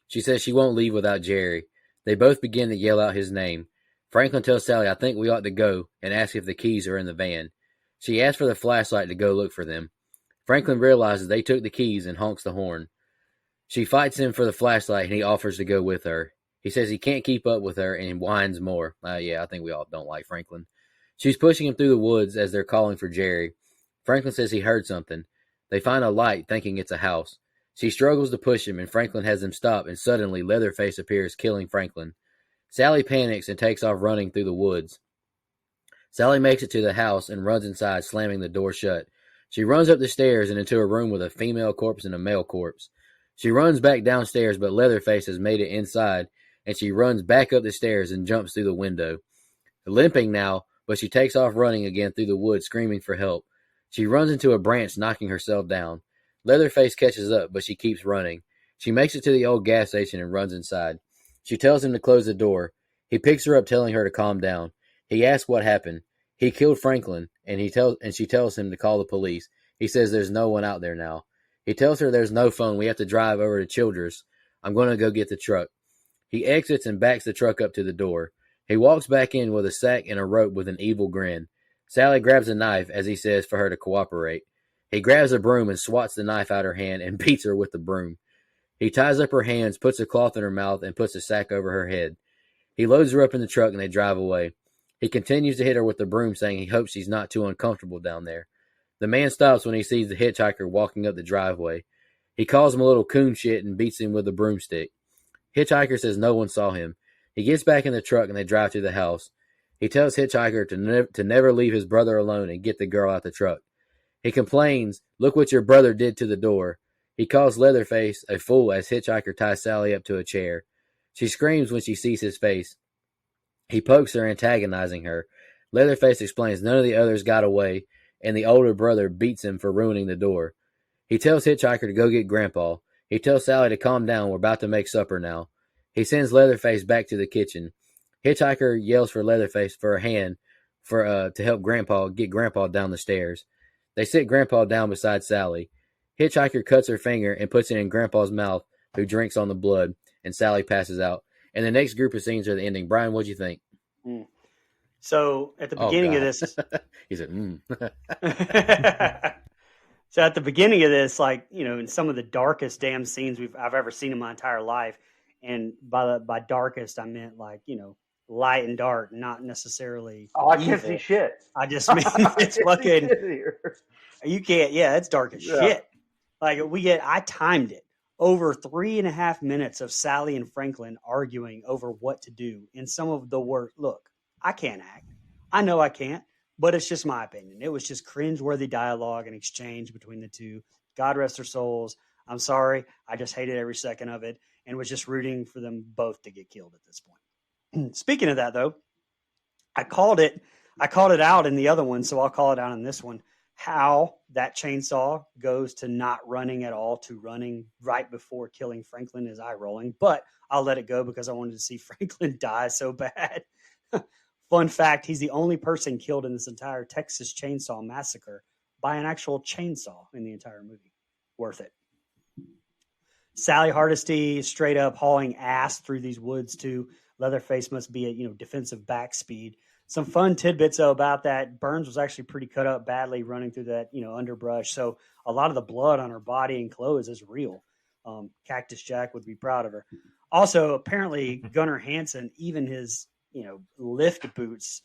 She says she won't leave without Jerry. They both begin to yell out his name. Franklin tells Sally, I think we ought to go, and asks if the keys are in the van. She asks for the flashlight to go look for them. Franklin realizes they took the keys and honks the horn. She fights him for the flashlight, and he offers to go with her. He says he can't keep up with her and whines more. I think we all don't like Franklin. She's pushing him through the woods as they're calling for Jerry. Franklin says he heard something. They find a light, thinking it's a house. She struggles to push him, and Franklin has him stop, and suddenly Leatherface appears, killing Franklin. Sally panics and takes off running through the woods. Sally makes it to the house and runs inside, slamming the door shut. She runs up the stairs and into a room with a female corpse and a male corpse. She runs back downstairs, but Leatherface has made it inside, and she runs back up the stairs and jumps through the window. Limping now, but she takes off running again through the woods, screaming for help. She runs into a branch, knocking herself down. Leatherface catches up, but she keeps running. She makes it to the old gas station and runs inside. She tells him to close the door. He picks her up, telling her to calm down. He asks what happened. He killed Franklin, and she tells him to call the police. He says there's no one out there now. He tells her there's no phone. We have to drive over to Childress. I'm going to go get the truck. He exits and backs the truck up to the door. He walks back in with a sack and a rope with an evil grin. Sally grabs a knife, as he says, for her to cooperate. He grabs a broom and swats the knife out her hand and beats her with the broom. He ties up her hands, puts a cloth in her mouth, and puts a sack over her head. He loads her up in the truck and they drive away. He continues to hit her with the broom, saying he hopes she's not too uncomfortable down there. The man stops when he sees the hitchhiker walking up the driveway. He calls him a little coon shit and beats him with a broomstick. Hitchhiker says no one saw him. He gets back in the truck and they drive to the house. He tells Hitchhiker to never leave his brother alone and get the girl out the truck. He complains, "Look what your brother did to the door." He calls Leatherface a fool as Hitchhiker ties Sally up to a chair. She screams when she sees his face. He pokes her, antagonizing her. Leatherface explains none of the others got away, and the older brother beats him for ruining the door. He tells Hitchhiker to go get Grandpa. He tells Sally to calm down. We're about to make supper now. He sends Leatherface back to the kitchen. Hitchhiker yells for Leatherface for a hand to help get Grandpa down the stairs. They sit Grandpa down beside Sally. Hitchhiker cuts her finger and puts it in Grandpa's mouth, who drinks on the blood, and Sally passes out. And the next group of scenes are the ending. Brian, what'd you think? So at the beginning of this, he said, So at the beginning of this, like, you know, in some of the darkest damn scenes I've ever seen in my entire life, and by darkest I meant, like, you know, light and dark, not necessarily. Oh, I can't see shit. I just mean it's fucking. You can't. Yeah, it's dark as shit. Like I timed it. Over 3.5 minutes of Sally and Franklin arguing over what to do in some of the worst. Look, I can't act. I know I can't, but it's just my opinion. It was just cringeworthy dialogue and exchange between the two. God rest their souls. I'm sorry. I just hated every second of it and was just rooting for them both to get killed at this point. Speaking of that, though, I called it out in the other one, so I'll call it out in this one. How that chainsaw goes to not running at all to running right before killing Franklin is eye-rolling, but I'll let it go because I wanted to see Franklin die so bad. Fun fact, he's the only person killed in this entire Texas Chainsaw Massacre by an actual chainsaw in the entire movie. Worth it. Sally Hardesty straight up hauling ass through these woods too. Leatherface must be at defensive back speed. Some fun tidbits though about that. Burns was actually pretty cut up badly running through that underbrush. So a lot of the blood on her body and clothes is real. Cactus Jack would be proud of her. Also, apparently Gunnar Hansen, even his lift boots,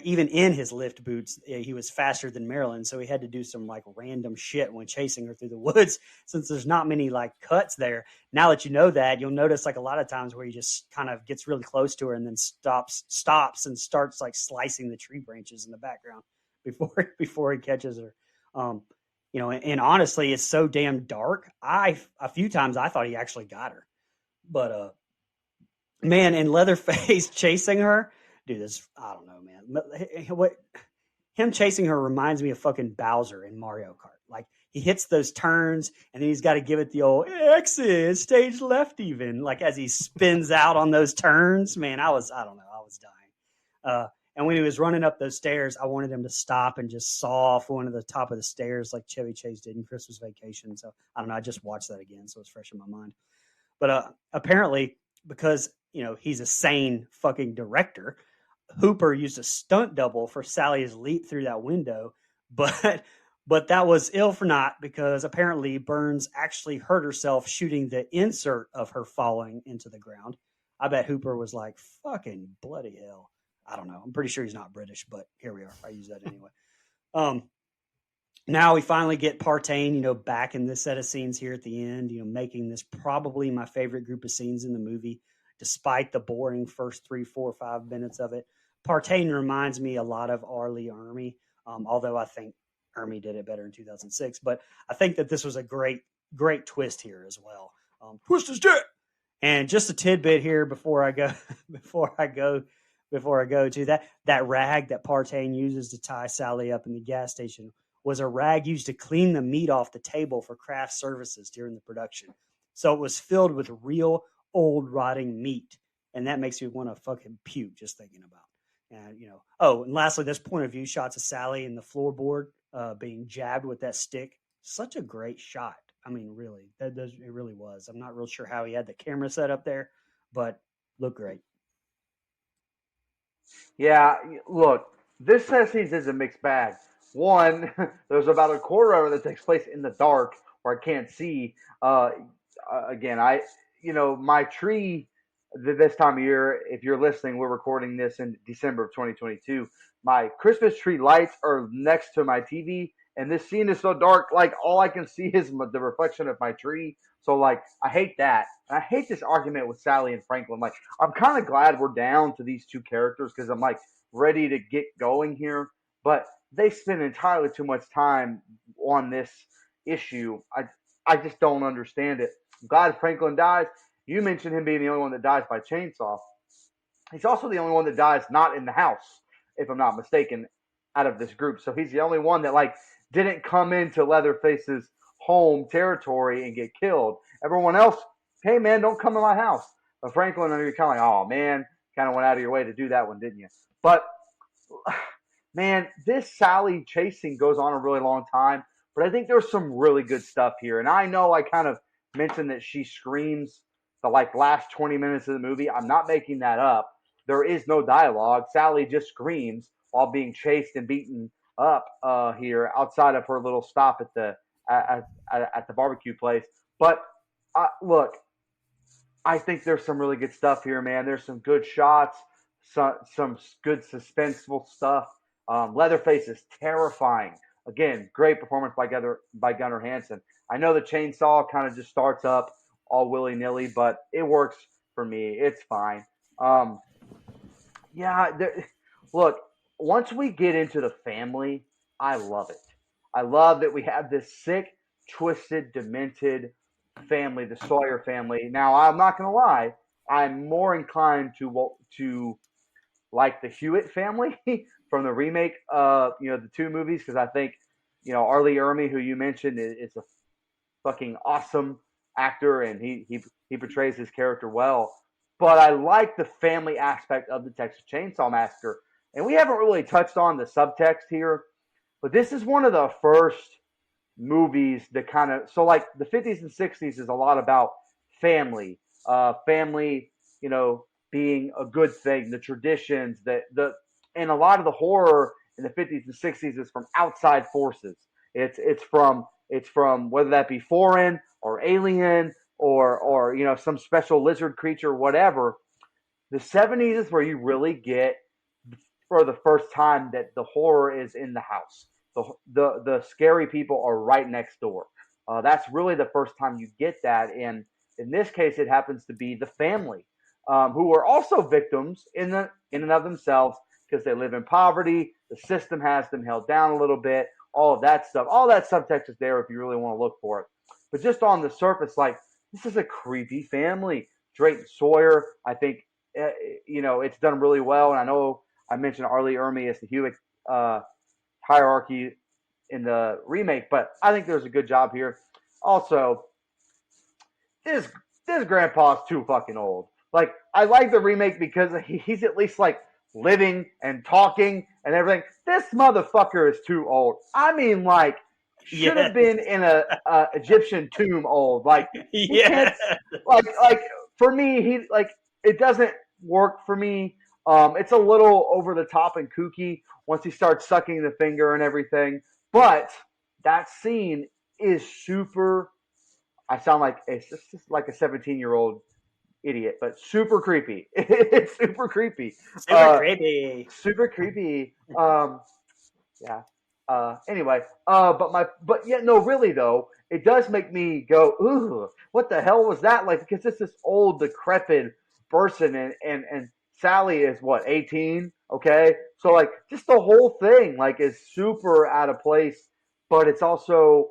even in his lift boots, he was faster than Marilyn. So he had to do some like random shit when chasing her through the woods, since there's not many like cuts there. Now that you know that, you'll notice like a lot of times where he just kind of gets really close to her and then stops and starts like slicing the tree branches in the background before he catches her. And honestly, it's so damn dark. A few times I thought he actually got her, but man, and Leatherface chasing her. Dude, I don't know, man. Him chasing her reminds me of fucking Bowser in Mario Kart. Like, he hits those turns, and then he's got to give it the old exit, stage left even. Like, as he spins out on those turns, man, I was dying. And when he was running up those stairs, I wanted him to stop and just saw off one of the top of the stairs like Chevy Chase did in Christmas Vacation. So, I don't know, I just watched that again, so it's fresh in my mind. But apparently, because, he's a sane fucking director, Hooper used a stunt double for Sally's leap through that window, but that was ill for naught because apparently Burns actually hurt herself shooting the insert of her falling into the ground. I bet Hooper was like, fucking bloody hell. I don't know. I'm pretty sure he's not British, but here we are. I use that anyway. Now we finally get Partain, back in this set of scenes here at the end, making this probably my favorite group of scenes in the movie, despite the boring first 3, 4, 5 minutes of it. Partain reminds me a lot of Arlie Ermy, although I think Ermy did it better in 2006. But I think that this was a great twist here as well. Twist is dead. And just a tidbit here before I go to that rag that Partain uses to tie Sally up in the gas station was a rag used to clean the meat off the table for craft services during the production. So it was filled with real old rotting meat. And that makes me want to fucking puke just thinking about. And, and lastly, this point of view shots of Sally in the floorboard being jabbed with that stick. Such a great shot. I mean, really, it really was. I'm not real sure how he had the camera set up there, but looked great. Yeah, look, this set scene is a mixed bag. One, there's about a quarter of it that takes place in the dark where I can't see. Again, my tree this time of year, if you're listening, we're recording this in December of 2022. My Christmas tree lights are next to my TV, and this scene is so dark, like all I can see is the reflection of my tree. So, like, I hate that. And I hate this argument with Sally and Franklin. Like, I'm kind of glad we're down to these two characters because I'm, like, ready to get going here. But they spend entirely too much time on this issue. I just don't understand it. I'm glad Franklin dies. You mentioned him being the only one that dies by chainsaw. He's also the only one that dies not in the house, if I'm not mistaken, out of this group. So he's the only one that, like, didn't come into Leatherface's home territory and get killed. Everyone else, hey, man, don't come to my house. But Franklin, you're kind of like, oh, man, kind of went out of your way to do that one, didn't you? But, man, this Sally chasing goes on a really long time. But I think there's some really good stuff here. And I know I kind of mentioned that she screams the, last 20 minutes of the movie. I'm not making that up. There is no dialogue. Sally just screams while being chased and beaten up here outside of her little stop at the barbecue place. But look, I think there's some really good stuff here, man. There's some good shots, some good suspenseful stuff. Leatherface is terrifying. Again, great performance by Gunnar Hansen. I know the chainsaw kind of just starts up all willy-nilly, but it works for me. It's fine. Look, once we get into the family, I love it. I love that we have this sick, twisted, demented family, the Sawyer family. Now, I'm not going to lie, I'm more inclined to like the Hewitt family from the remake of the two movies because I think Arlie Ermy, who you mentioned, is a fucking awesome actor and he portrays his character well. But I like the family aspect of the Texas Chainsaw Massacre. And we haven't really touched on the subtext here, but this is one of the first movies that kind of, so like the 50s and 60s is a lot about family, being a good thing, the traditions and a lot of the horror in the 50s and 60s is from outside forces. It's from whether that be foreign or alien or some special lizard creature, whatever. The 70s is where you really get for the first time that the horror is in the house. The scary people are right next door. That's really the first time you get that. And in this case, it happens to be the family, who are also victims in and of themselves because they live in poverty. The system has them held down a little bit. All of that stuff. All that subtext is there if you really want to look for it. But just on the surface, like, this is a creepy family. Drayton Sawyer, I think, it's done really well. And I know I mentioned Arlie Ermy as the Hewitt hierarchy in the remake, but I think there's a good job here. Also, this grandpa's too fucking old. Like, I like the remake because he's at least like living and talking and everything. This motherfucker is too old. I mean, like, should have been in a Egyptian tomb old. Like, Yes. like for me, it doesn't work for me. It's a little over the top and kooky once he starts sucking the finger and everything. But that scene is super. I sound like it's just like a 17-year-old, idiot, but super creepy. It's super creepy. Super creepy. Super creepy. Yeah. Anyway, but yeah, no, really though, it does make me go, ooh, what the hell was that like? Because it's this old, decrepit person, and Sally is what, 18? Okay, so like, just the whole thing like is super out of place, but it's also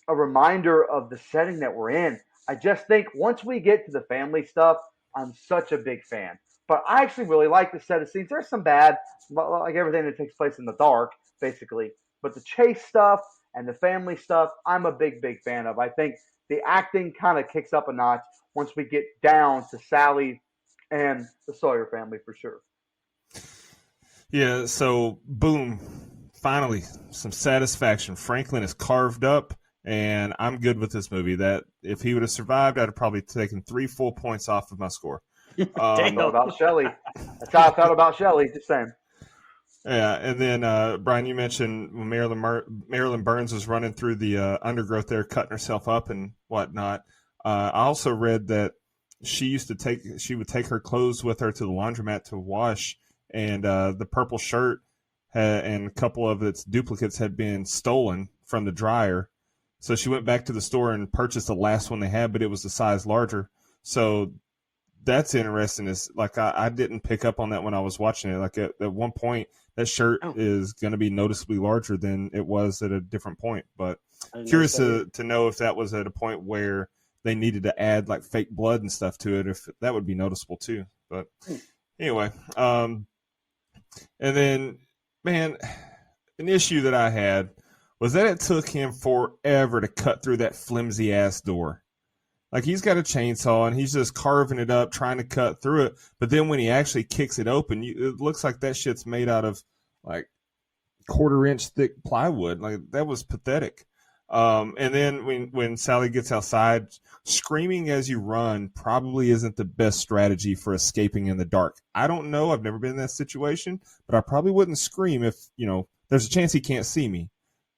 a reminder of the setting that we're in. I just think once we get to the family stuff, I'm such a big fan. But I actually really like the set of scenes. There's some bad, like everything that takes place in the dark, basically. But the chase stuff and the family stuff, I'm a big fan of. I think the acting kind of kicks up a notch once we get down to Sally and the Sawyer family for sure. Yeah, so boom, finally some satisfaction. Franklin is carved up, and I'm good with this movie. That if he would have survived, I'd have probably taken 3 full points off of my score. I know about Shelley. That's how I felt about Shelley. Just saying. Yeah, and then Brian, you mentioned when Marilyn Burns was running through the undergrowth there, cutting herself up and whatnot. I also read that she would take her clothes with her to the laundromat to wash, and the purple shirt and a couple of its duplicates had been stolen from the dryer. So she went back to the store and purchased the last one they had, but it was a size larger. So that's interesting. Is like I didn't pick up on that when I was watching it. Like at one point, that shirt is going to be noticeably larger than it was at a different point. But curious to know if that was at a point where they needed to add like fake blood and stuff to it, if that would be noticeable too. But anyway, and then, man, an issue that I had was that it took him forever to cut through that flimsy ass door. Like, he's got a chainsaw and he's just carving it up, trying to cut through it. But then when he actually kicks it open, it looks like that shit's made out of like 1/4-inch thick plywood. Like, that was pathetic. And then when Sally gets outside, screaming as you run probably isn't the best strategy for escaping in the dark. I don't know. I've never been in that situation, but I probably wouldn't scream if, there's a chance he can't see me.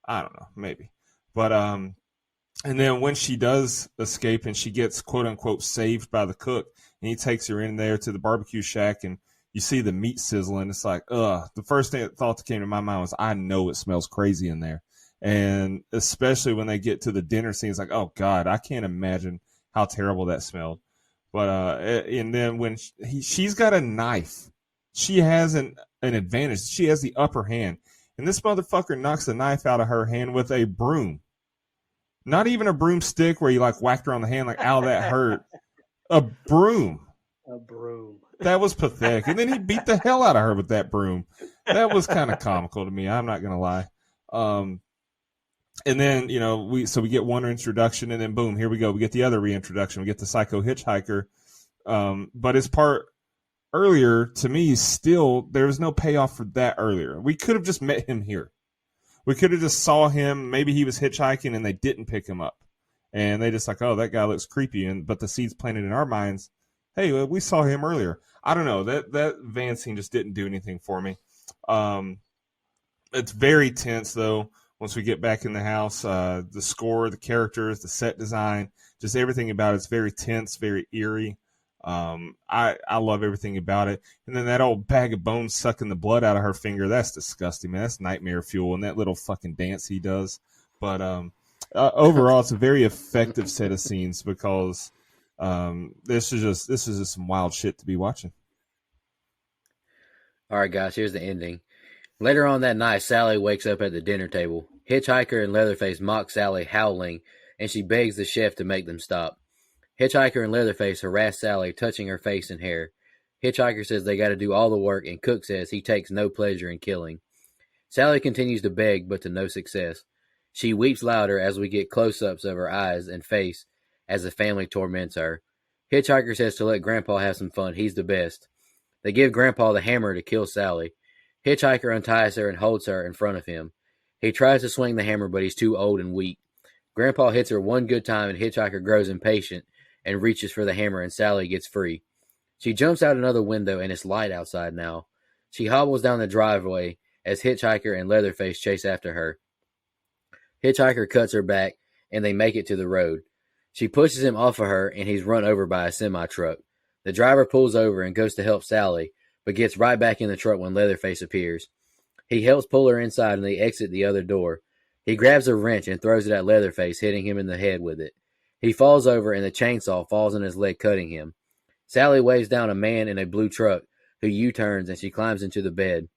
I don't know, maybe. But, and then when she does escape and she gets quote unquote saved by the cook, and he takes her in there to the barbecue shack and you see the meat sizzling, it's like, the first thought that came to my mind was, I know it smells crazy in there. And especially when they get to the dinner scene, it's like, oh God, I can't imagine how terrible that smelled. But, and then when she's got a knife, she has an advantage. She has the upper hand. And this motherfucker knocks the knife out of her hand with a broom. Not even a broomstick where you like whacked her on the hand, like, ow, that hurt. A broom. A broom. That was pathetic. And then he beat the hell out of her with that broom. That was kind of comical to me. I'm not going to lie. And then, we get one introduction, and then boom, here we go. We get the other reintroduction. We get the psycho hitchhiker. But his part earlier, to me, still, there was no payoff for that earlier. We could have just met him here. We could have just saw him. Maybe he was hitchhiking and they didn't pick him up. And they just like, oh, that guy looks creepy. But the seed's planted in our minds. Hey, we saw him earlier. I don't know. That van scene just didn't do anything for me. It's very tense, though, once we get back in the house. The score, the characters, the set design, just everything about it's very tense, very eerie. I love everything about it. And then that old bag of bones sucking the blood out of her finger, that's disgusting, man. That's nightmare fuel. And that little fucking dance he does. But overall, it's a very effective set of scenes because this is just some wild shit to be watching. All right, guys, here's the ending. Later on that night, Sally wakes up at the dinner table. Hitchhiker and Leatherface mock Sally howling, and she begs the chef to make them stop. Hitchhiker and Leatherface harass Sally, touching her face and hair. Hitchhiker says they got to do all the work, and Cook says he takes no pleasure in killing. Sally continues to beg, but to no success. She weeps louder as we get close-ups of her eyes and face as the family torments her. Hitchhiker says to let Grandpa have some fun. He's the best. They give Grandpa the hammer to kill Sally. Hitchhiker unties her and holds her in front of him. He tries to swing the hammer, but he's too old and weak. Grandpa hits her one good time, and Hitchhiker grows impatient and reaches for the hammer, and Sally gets free. She jumps out another window, and it's light outside now. She hobbles down the driveway as Hitchhiker and Leatherface chase after her. Hitchhiker cuts her back, and they make it to the road. She pushes him off of her, and he's run over by a semi-truck. The driver pulls over and goes to help Sally, but gets right back in the truck when Leatherface appears. He helps pull her inside and they exit the other door. He grabs a wrench and throws it at Leatherface, hitting him in the head with it. He falls over and the chainsaw falls on his leg, cutting him. Sally waves down a man in a blue truck who U-turns and she climbs into the bed.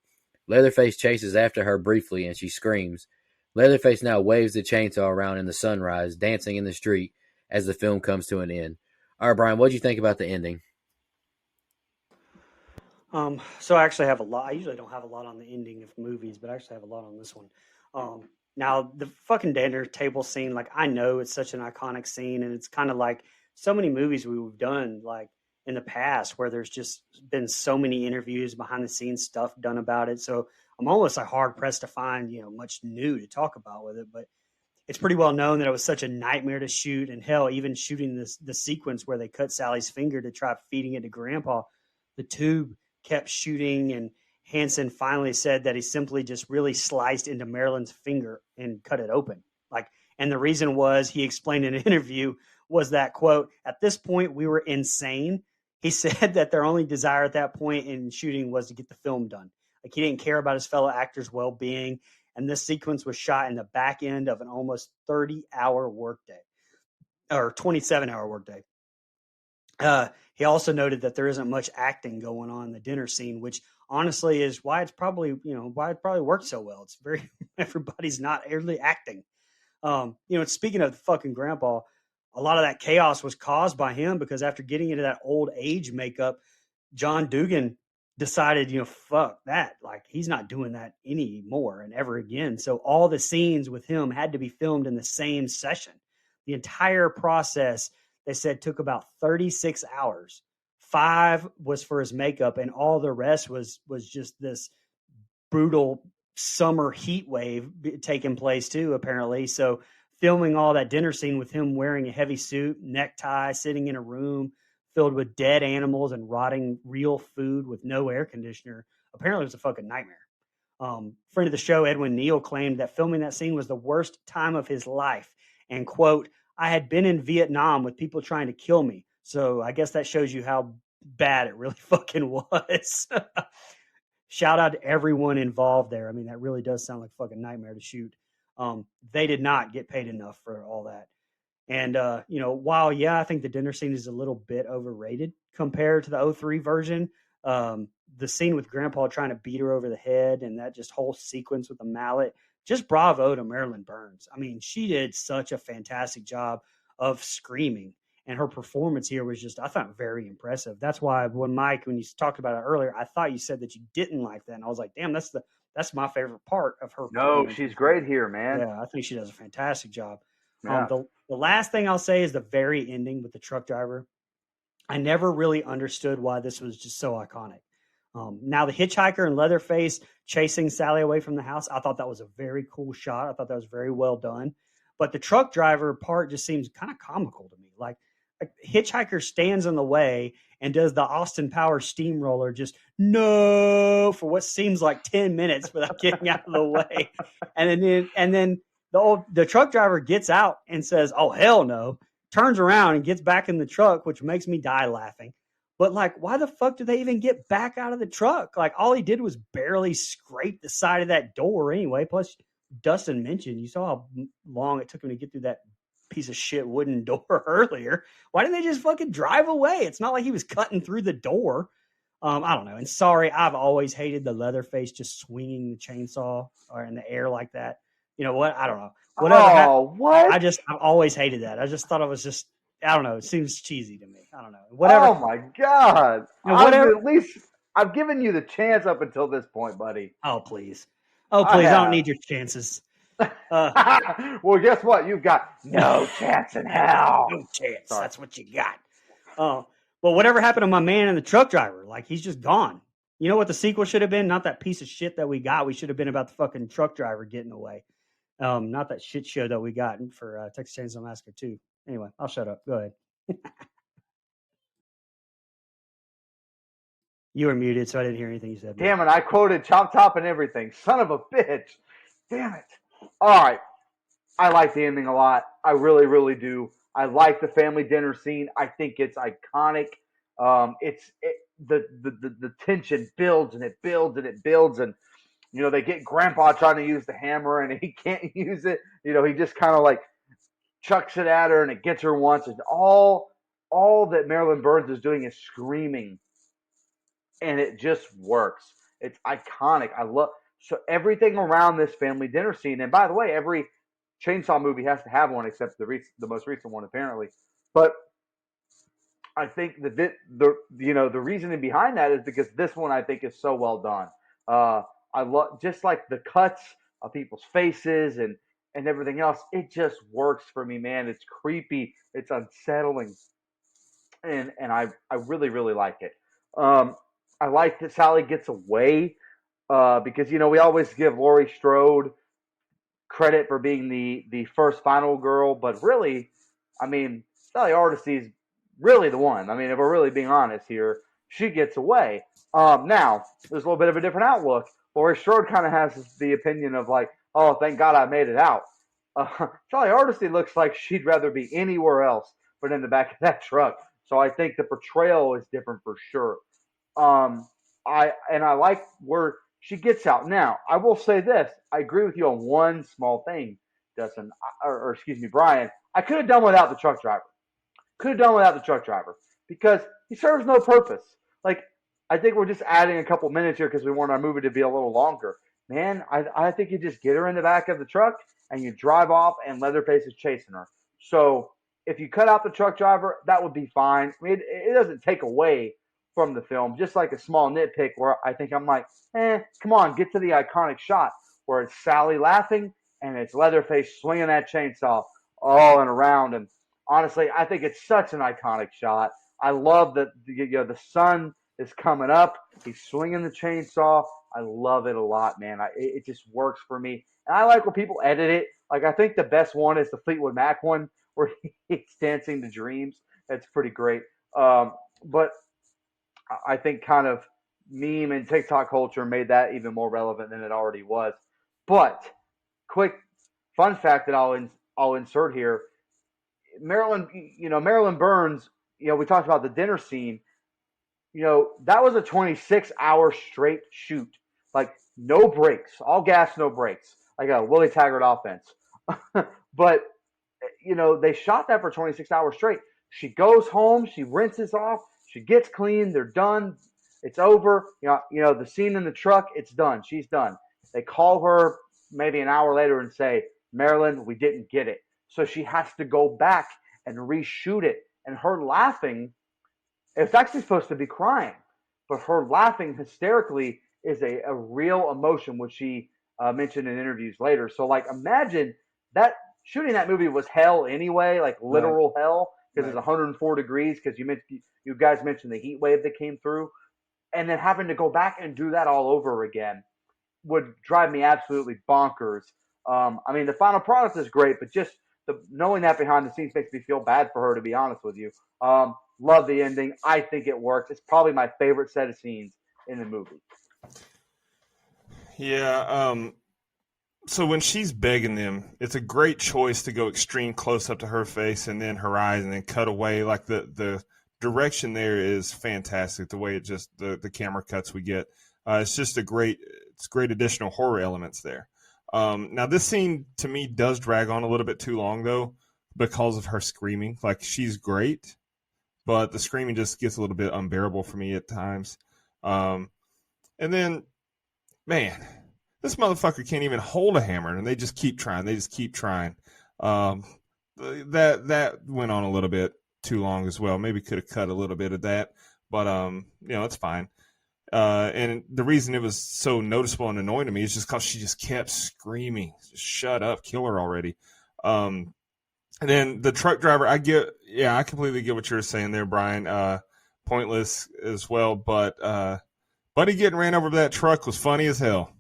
Leatherface chases after her briefly and she screams. Leatherface now waves the chainsaw around in the sunrise, dancing in the street as the film comes to an end. All right, Brian, what do you think about the ending? So I actually have a lot. I usually don't have a lot on the ending of movies, but I actually have a lot on this one. Now the fucking dinner table scene, like I know it's such an iconic scene, and it's kind of like so many movies we've done, like in the past, where there's just been so many interviews, behind the scenes stuff done about it. So I'm almost like hard pressed to find much new to talk about with it, but it's pretty well known that it was such a nightmare to shoot, and hell, even shooting the sequence where they cut Sally's finger to try feeding it to Grandpa, the tube kept shooting, and Hansen finally said that he simply just really sliced into Marilyn's finger and cut it open. And the reason was, he explained in an interview, was that, quote, "At this point, we were insane." He said that their only desire at that point in shooting was to get the film done. Like, he didn't care about his fellow actors' well-being. And this sequence was shot in the back end of an almost 30-hour workday, or 27-hour workday. He also noted that there isn't much acting going on in the dinner scene, which honestly is why it's probably worked so well. It's very everybody's not really acting. Speaking of fucking Grandpa, a lot of that chaos was caused by him, because after getting into that old age makeup, John Dugan decided, fuck that. Like, he's not doing that anymore and ever again. So all the scenes with him had to be filmed in the same session. The entire process, they said, took about 36 hours. 5 was for his makeup, and all the rest was just this brutal summer heat wave taking place too, apparently. So filming all that dinner scene with him wearing a heavy suit, necktie, sitting in a room filled with dead animals and rotting real food with no air conditioner, apparently it was a fucking nightmare. Friend of the show, Edwin Neal, claimed that filming that scene was the worst time of his life. And, quote, "I had been in Vietnam with people trying to kill me. So I guess that shows you how bad it really fucking was." Shout out to everyone involved there. I mean, that really does sound like a fucking nightmare to shoot. They did not get paid enough for all that. And, while, I think the dinner scene is a little bit overrated compared to the 03 version, the scene with Grandpa trying to beat her over the head and that just whole sequence with the mallet, just bravo to Marilyn Burns. I mean, she did such a fantastic job of screaming, and her performance here was just, I thought, very impressive. That's why when you talked about it earlier, I thought you said that you didn't like that. And I was like, damn, that's my favorite part of her. No, she's great here, man. Yeah, I think she does a fantastic job. Yeah. The last thing I'll say is the very ending with the truck driver. I never really understood why this was just so iconic. Now, the hitchhiker and Leatherface chasing Sally away from the house, I thought that was a very cool shot. I thought that was very well done. But the truck driver part just seems kind of comical to me. Like hitchhiker stands in the way and does the Austin Powers steamroller, just no, for what seems like 10 minutes without getting out of the way. And then the truck driver gets out and says, "Oh, hell no," turns around and gets back in the truck, which makes me die laughing. But, like, why the fuck do they even get back out of the truck? Like, all he did was barely scrape the side of that door anyway. Plus, Dustin mentioned, you saw how long it took him to get through that piece of shit wooden door earlier. Why didn't they just fucking drive away? It's not like he was cutting through the door. I don't know. And sorry, I've always hated the Leatherface just swinging the chainsaw or in the air like that. You know what? I don't know. What? I've always hated that. I just thought it was just, I don't know. It seems cheesy to me. I don't know. Whatever. Oh my God. Whatever. At least I've given you the chance up until this point, buddy. Oh, please. I don't need your chances. Well, guess what? You've got no chance in hell. No chance. Sorry. That's what you got. Well, whatever happened to my man and the truck driver? Like, he's just gone. You know what the sequel should have been? Not that piece of shit that we got. We should have been about the fucking truck driver getting away. Not that shit show that we got for Texas Chain Saw Massacre 2. Anyway, I'll shut up. Go ahead. You were muted, so I didn't hear anything you said. Damn it, I quoted Chop Top and everything. Son of a bitch. Damn it. All right. I like the ending a lot. I really, really do. I like the family dinner scene. I think it's iconic. The tension builds and it builds and it builds, and they get Grandpa trying to use the hammer and he can't use it. He just kind of like chucks it at her and it gets her once, and all that Marilyn Burns is doing is screaming, and it just works. It's iconic. I love so everything around this family dinner scene. And by the way, every Chainsaw movie has to have one except the most recent one apparently. But I think the reasoning behind that is because this one I think is so well done. I love just like the cuts of people's faces and everything else. It just works for me, man. It's creepy. It's unsettling, and I really really like it. I like that Sally gets away because we always give Laurie Strode credit for being the first final girl, but really, I mean, Sally Ardisty's really the one. I mean, if we're really being honest here, she gets away. Now, there's a little bit of a different outlook. Laurie Strode kind of has the opinion of like, oh, thank God I made it out. Sally Hardesty looks like she'd rather be anywhere else but in the back of that truck. So I think the portrayal is different for sure. I like where she gets out. Now, I will say this. I agree with you on one small thing, Dustin, or excuse me, Brian. I could have done without the truck driver. Because he serves no purpose. Like, I think we're just adding a couple minutes here because we want our movie to be a little longer. Man, I think you just get her in the back of the truck and you drive off and Leatherface is chasing her. So if you cut out the truck driver, that would be fine. I mean, it doesn't take away from the film, just like a small nitpick where I think I'm like, come on, get to the iconic shot where it's Sally laughing and it's Leatherface swinging that chainsaw all and around. And honestly, I think it's such an iconic shot. I love that the sun is coming up. He's swinging the chainsaw. I love it a lot, man. It just works for me. And I like when people edit it. Like, I think the best one is the Fleetwood Mac one where he's dancing to Dreams. That's pretty great. But I think kind of meme and TikTok culture made that even more relevant than it already was. But quick fun fact that I'll insert here. Marilyn Burns, we talked about the dinner scene. That was a 26-hour straight shoot. Like, no breaks. All gas, no breaks. Like a Willie Taggart offense. But, they shot that for 26 hours straight. She goes home. She rinses off. She gets clean. They're done. It's over. The scene in the truck, it's done. She's done. They call her maybe an hour later and say, Marilyn, we didn't get it. So she has to go back and reshoot it. And her laughing, it's actually supposed to be crying, but her laughing hysterically is a real emotion, which she mentioned in interviews later. So, like, imagine that shooting that movie was hell anyway, like literal hell, because it's 104 degrees. Because you guys mentioned the heat wave that came through, and then having to go back and do that all over again would drive me absolutely bonkers. I mean, the final product is great, but just knowing that behind the scenes makes me feel bad for her, to be honest with you. Love the ending. I think it works. It's probably my favorite set of scenes in the movie. Yeah. So when she's begging them, it's a great choice to go extreme close up to her face and then her eyes and then cut away. Like the direction there is fantastic. The way it just the camera cuts we get. It's just great additional horror elements there. Now this scene to me does drag on a little bit too long though because of her screaming. Like, she's great, but the screaming just gets a little bit unbearable for me at times. And then, man, this motherfucker can't even hold a hammer, and they just keep trying. That went on a little bit too long as well. Maybe could have cut a little bit of that, but it's fine. And the reason it was so noticeable and annoying to me is just because she just kept screaming, just shut up, kill her already. And then the truck driver, I completely get what you were saying there, Brian. Pointless as well, but Buddy getting ran over by that truck was funny as hell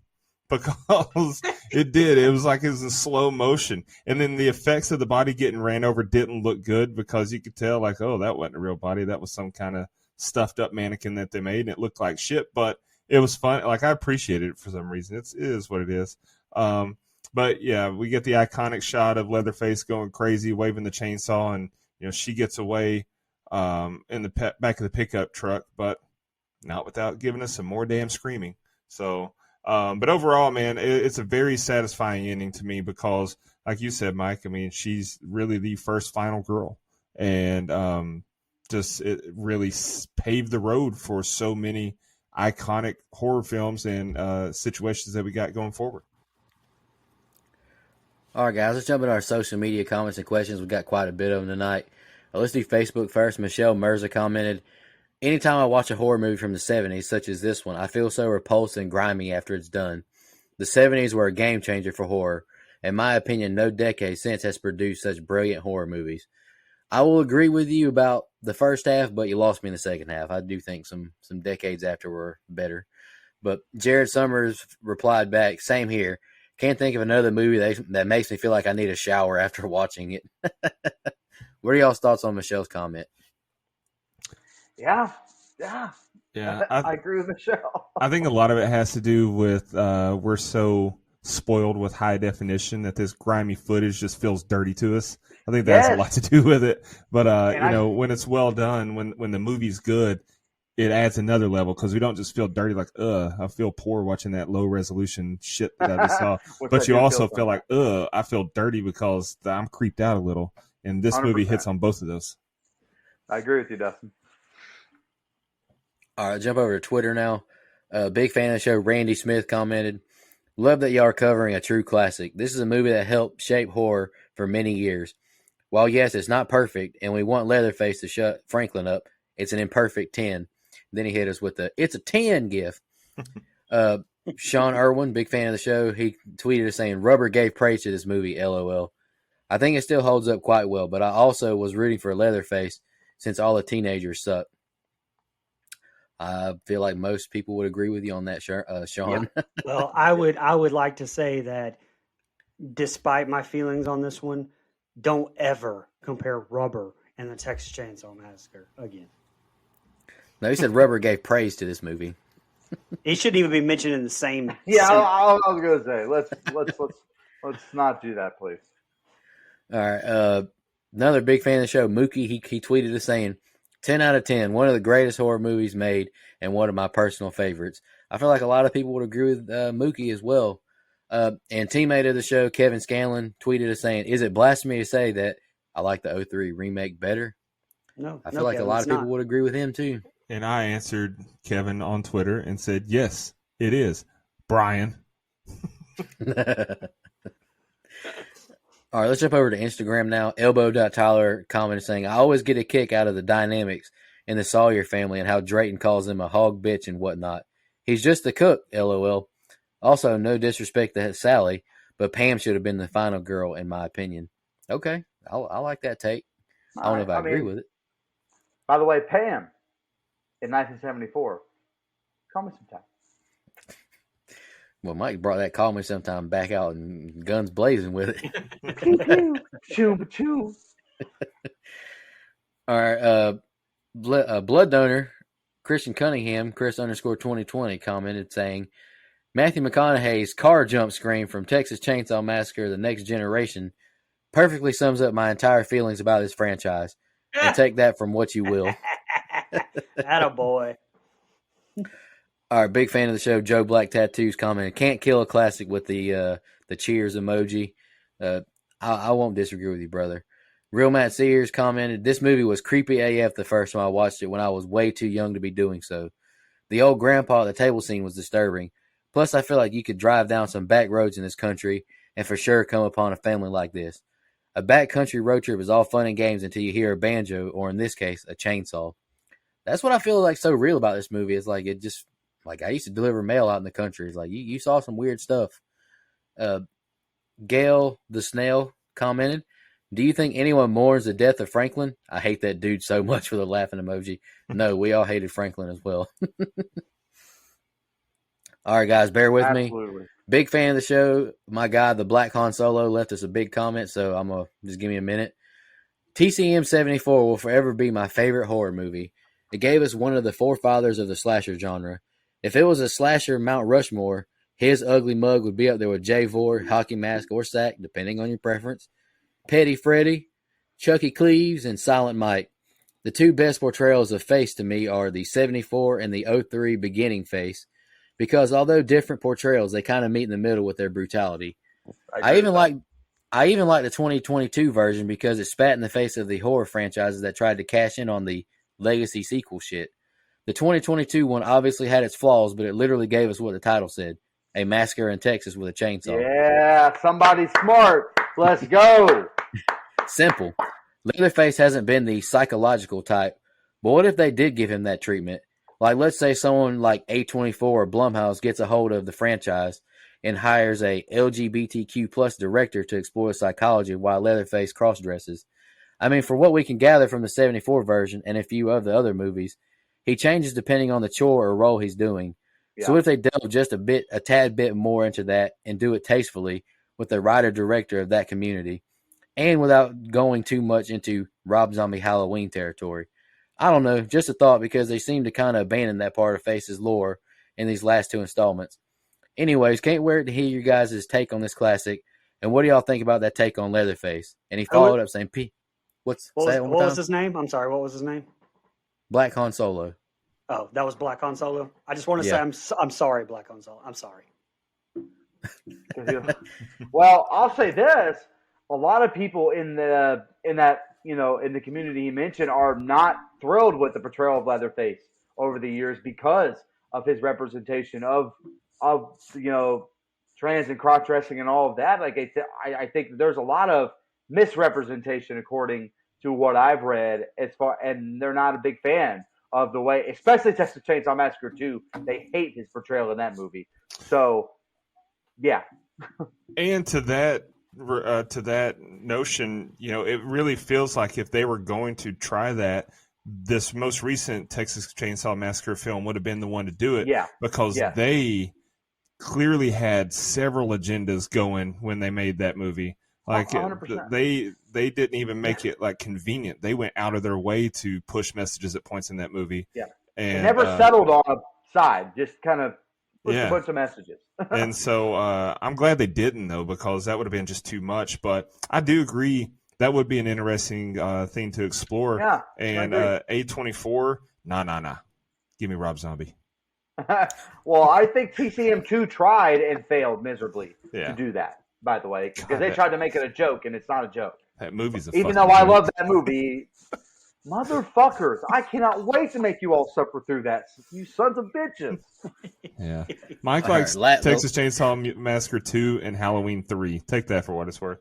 because it was like it was in slow motion. And then the effects of the body getting ran over didn't look good because you could tell, like, oh, that wasn't a real body. That was some kind of stuffed up mannequin that they made, and it looked like shit, but it was fun. Like, I appreciated it for some reason. It is what it is. But yeah, we get the iconic shot of Leatherface going crazy, waving the chainsaw, and she gets away. in the back of the pickup truck, but not without giving us some more damn screaming. So, but overall, man, it's a very satisfying ending to me because, like you said, Mike, I mean, she's really the first final girl, and just it really paved the road for so many iconic horror films and situations that we got going forward. All right, guys, let's jump into our social media comments and questions. We got quite a bit of them tonight. Let's do Facebook first. Michelle Mirza commented, anytime I watch a horror movie from the 70s, such as this one, I feel so repulsed and grimy after it's done. The 70s were a game changer for horror. In my opinion, no decade since has produced such brilliant horror movies. I will agree with you about the first half, but you lost me in the second half. I do think some decades after were better. But Jared Summers replied back, same here. Can't think of another movie that makes me feel like I need a shower after watching it. What are y'all's thoughts on Michelle's comment? Yeah. I agree with Michelle. I think a lot of it has to do with we're so spoiled with high definition that this grimy footage just feels dirty to us. I think that has a lot to do with it. But when it's well done, when the movie's good, it adds another level because we don't just feel dirty like, I feel poor watching that low resolution shit that I just saw. But you also feel like, I feel dirty because I'm creeped out a little. And this 100%. Movie hits on both of those. I agree with you, Dustin. All right, jump over to Twitter now. Big fan of the show, Randy Smith commented, love that y'all are covering a true classic. This is a movie that helped shape horror for many years. While, yes, it's not perfect, and we want Leatherface to shut Franklin up, it's an imperfect 10. Then he hit us with it's a 10 gif. Sean Irwin, big fan of the show, he tweeted us saying, Rubber gave praise to this movie, LOL. I think it still holds up quite well, but I also was rooting for Leatherface since all the teenagers suck. I feel like most people would agree with you on that, Sean. Yeah. Well, I would like to say that despite my feelings on this one, don't ever compare Rubber and the Texas Chain Saw Massacre again. No, he said Rubber gave praise to this movie. He shouldn't even be mentioned in the same. Yeah, I was going to say let's not do that, please. All right, another big fan of the show, Mookie. He tweeted us saying, 10 out of 10, one of the greatest horror movies made and one of my personal favorites. I feel like a lot of people would agree with Mookie as well. And teammate of the show, Kevin Scanlon, tweeted us saying, is it blasphemy to say that I like the 03 remake better? No. I feel like Kevin, a lot of people would agree with him too. And I answered Kevin on Twitter and said, yes, it is. Brian. All right, let's jump over to Instagram now. Elbow.Tyler commented saying, I always get a kick out of the dynamics in the Sawyer family and how Drayton calls him a hog bitch and whatnot. He's just the cook, LOL. Also, no disrespect to Sally, but Pam should have been the final girl, in my opinion. Okay, I like that take. I don't know if I agree with it. By the way, Pam, in 1974, call me sometime. Well, Mike brought that call me sometime back out and guns blazing with it. Pew, pew, choo, choo. All right, blood donor Christian Cunningham, Chris_2020 commented saying, Matthew McConaughey's car jump screen from Texas Chainsaw Massacre: The Next Generation perfectly sums up my entire feelings about this franchise. And take that from what you will. Attaboy. All right, big fan of the show, Joe Black Tattoos commented, can't kill a classic with the cheers emoji. I won't disagree with you, brother. Real Matt Sears commented, this movie was creepy AF the first time I watched it when I was way too young to be doing so. The old grandpa at the table scene was disturbing. Plus, I feel like you could drive down some back roads in this country and for sure come upon a family like this. A backcountry road trip is all fun and games until you hear a banjo, or in this case, a chainsaw. That's what I feel like so real about this movie. It's like, it just, like I used to deliver mail out in the country. It's like, you saw some weird stuff. Gail the Snail commented, do you think anyone mourns the death of Franklin? I hate that dude so much for the laughing emoji. No, we all hated Franklin as well. All right, guys, bear with me. Big fan of the show. My guy, the Black Han Solo, left us a big comment, so I'm going to just give me a minute. TCM 74 will forever be my favorite horror movie. It gave us one of the forefathers of the slasher genre. If it was a slasher Mount Rushmore, his ugly mug would be up there with Jay Vore, Hockey Mask, or Sack, depending on your preference, Petty Freddy, Chucky Cleaves, and Silent Mike. The two best portrayals of Face to me are the 74 and the 03 beginning Face, because although different portrayals, they kind of meet in the middle with their brutality. I even like the 2022 version because it spat in the face of the horror franchises that tried to cash in on the legacy sequel shit. The 2022 one obviously had its flaws, but it literally gave us what the title said: a massacre in Texas with a chainsaw. Yeah, somebody smart. Let's go. Simple. Leatherface hasn't been the psychological type, but what if they did give him that treatment? Like, let's say someone like A24 or Blumhouse gets a hold of the franchise and hires a LGBTQ plus director to explore the psychology while Leatherface cross-dresses. I mean, for what we can gather from the 74 version and a few of the other movies, he changes depending on the chore or role he's doing. Yeah. So if they delve just a tad bit more into that and do it tastefully with the writer-director of that community, and without going too much into Rob Zombie Halloween territory. I don't know, just a thought, because they seem to kind of abandon that part of Face's lore in these last two installments. Anyways, can't wait to hear you guys' take on this classic, and what do y'all think about that take on Leatherface? And he followed up saying, what was his name? I'm sorry, what was his name? Black Han Solo. Oh, that was Black Han Solo? I just want to say I'm sorry, Black Han Solo. I'm sorry. Well, I'll say this. A lot of people in the community he mentioned are not thrilled with the portrayal of Leatherface over the years because of his representation of trans and cross dressing and all of that. Like I think there's a lot of misrepresentation according to what I've read and they're not a big fan of the way, especially Texas Chainsaw Massacre 2. They hate his portrayal in that movie. So, yeah. And to that notion, it really feels like if they were going to try that, this most recent Texas Chainsaw Massacre film would have been the one to do it. Yeah. Because they clearly had several agendas going when they made that movie. Like 100%. They didn't even make it like convenient. They went out of their way to push messages at points in that movie. Yeah. And they never settled on a side, just kind of push a bunch of messages. And so I'm glad they didn't, though, because that would have been just too much. But I do agree that would be an interesting thing to explore. Yeah. And A24, nah. Give me Rob Zombie. Well, I think TCM2 tried and failed miserably to do that, by the way, because they tried to make it a joke, and it's not a joke. That movie's even though I love that movie. Motherfuckers, I cannot wait to make you all suffer through that, you sons of bitches. Yeah. Mike likes Texas Chainsaw Massacre 2 and Halloween 3. Take that for what it's worth.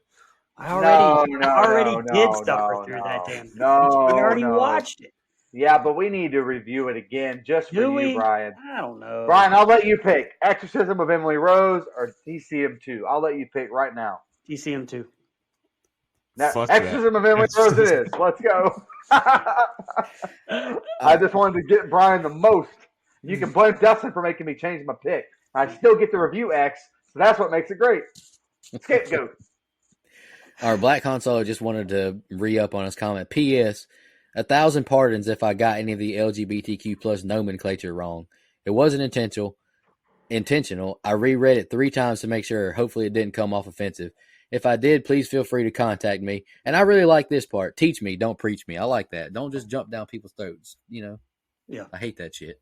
I already did suffer through that damn thing. We already watched it. Yeah, but we need to review it again just for you, Brian. I don't know. Brian, I'll let you pick. Exorcism of Emily Rose or TCM2. I'll let you pick right now. TCM2. Exorcism of Emily Rose it is. Let's go. I just wanted to get Brian the most. You can blame Dustin for making me change my pick. I still get to review X, so that's what makes it great. Scapegoat. Our Black Han Solo just wanted to re-up on his comment. P.S. 1,000 pardons if I got any of the LGBTQ plus nomenclature wrong. It wasn't intentional. I reread it 3 times to make sure. Hopefully it didn't come off offensive. If I did, please feel free to contact me. And I really like this part. Teach me, don't preach me. I like that. Don't just jump down people's throats. Yeah. I hate that shit.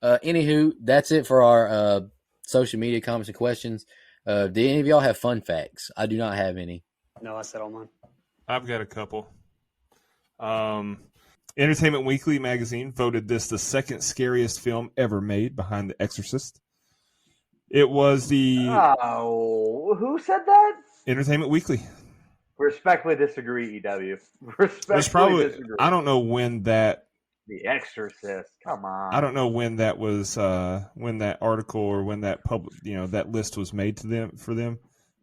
Anywho, that's it for our social media comments and questions. Do any of y'all have fun facts? I do not have any. No, I said all mine. I've got a couple. Entertainment Weekly magazine voted this the second scariest film ever made, behind The Exorcist. It was the... Oh, who said that? Entertainment Weekly. Respectfully disagree, EW. Respectfully disagree. I don't know when that... The Exorcist. Come on. I don't know when that was, when that article or when that that list was made for them.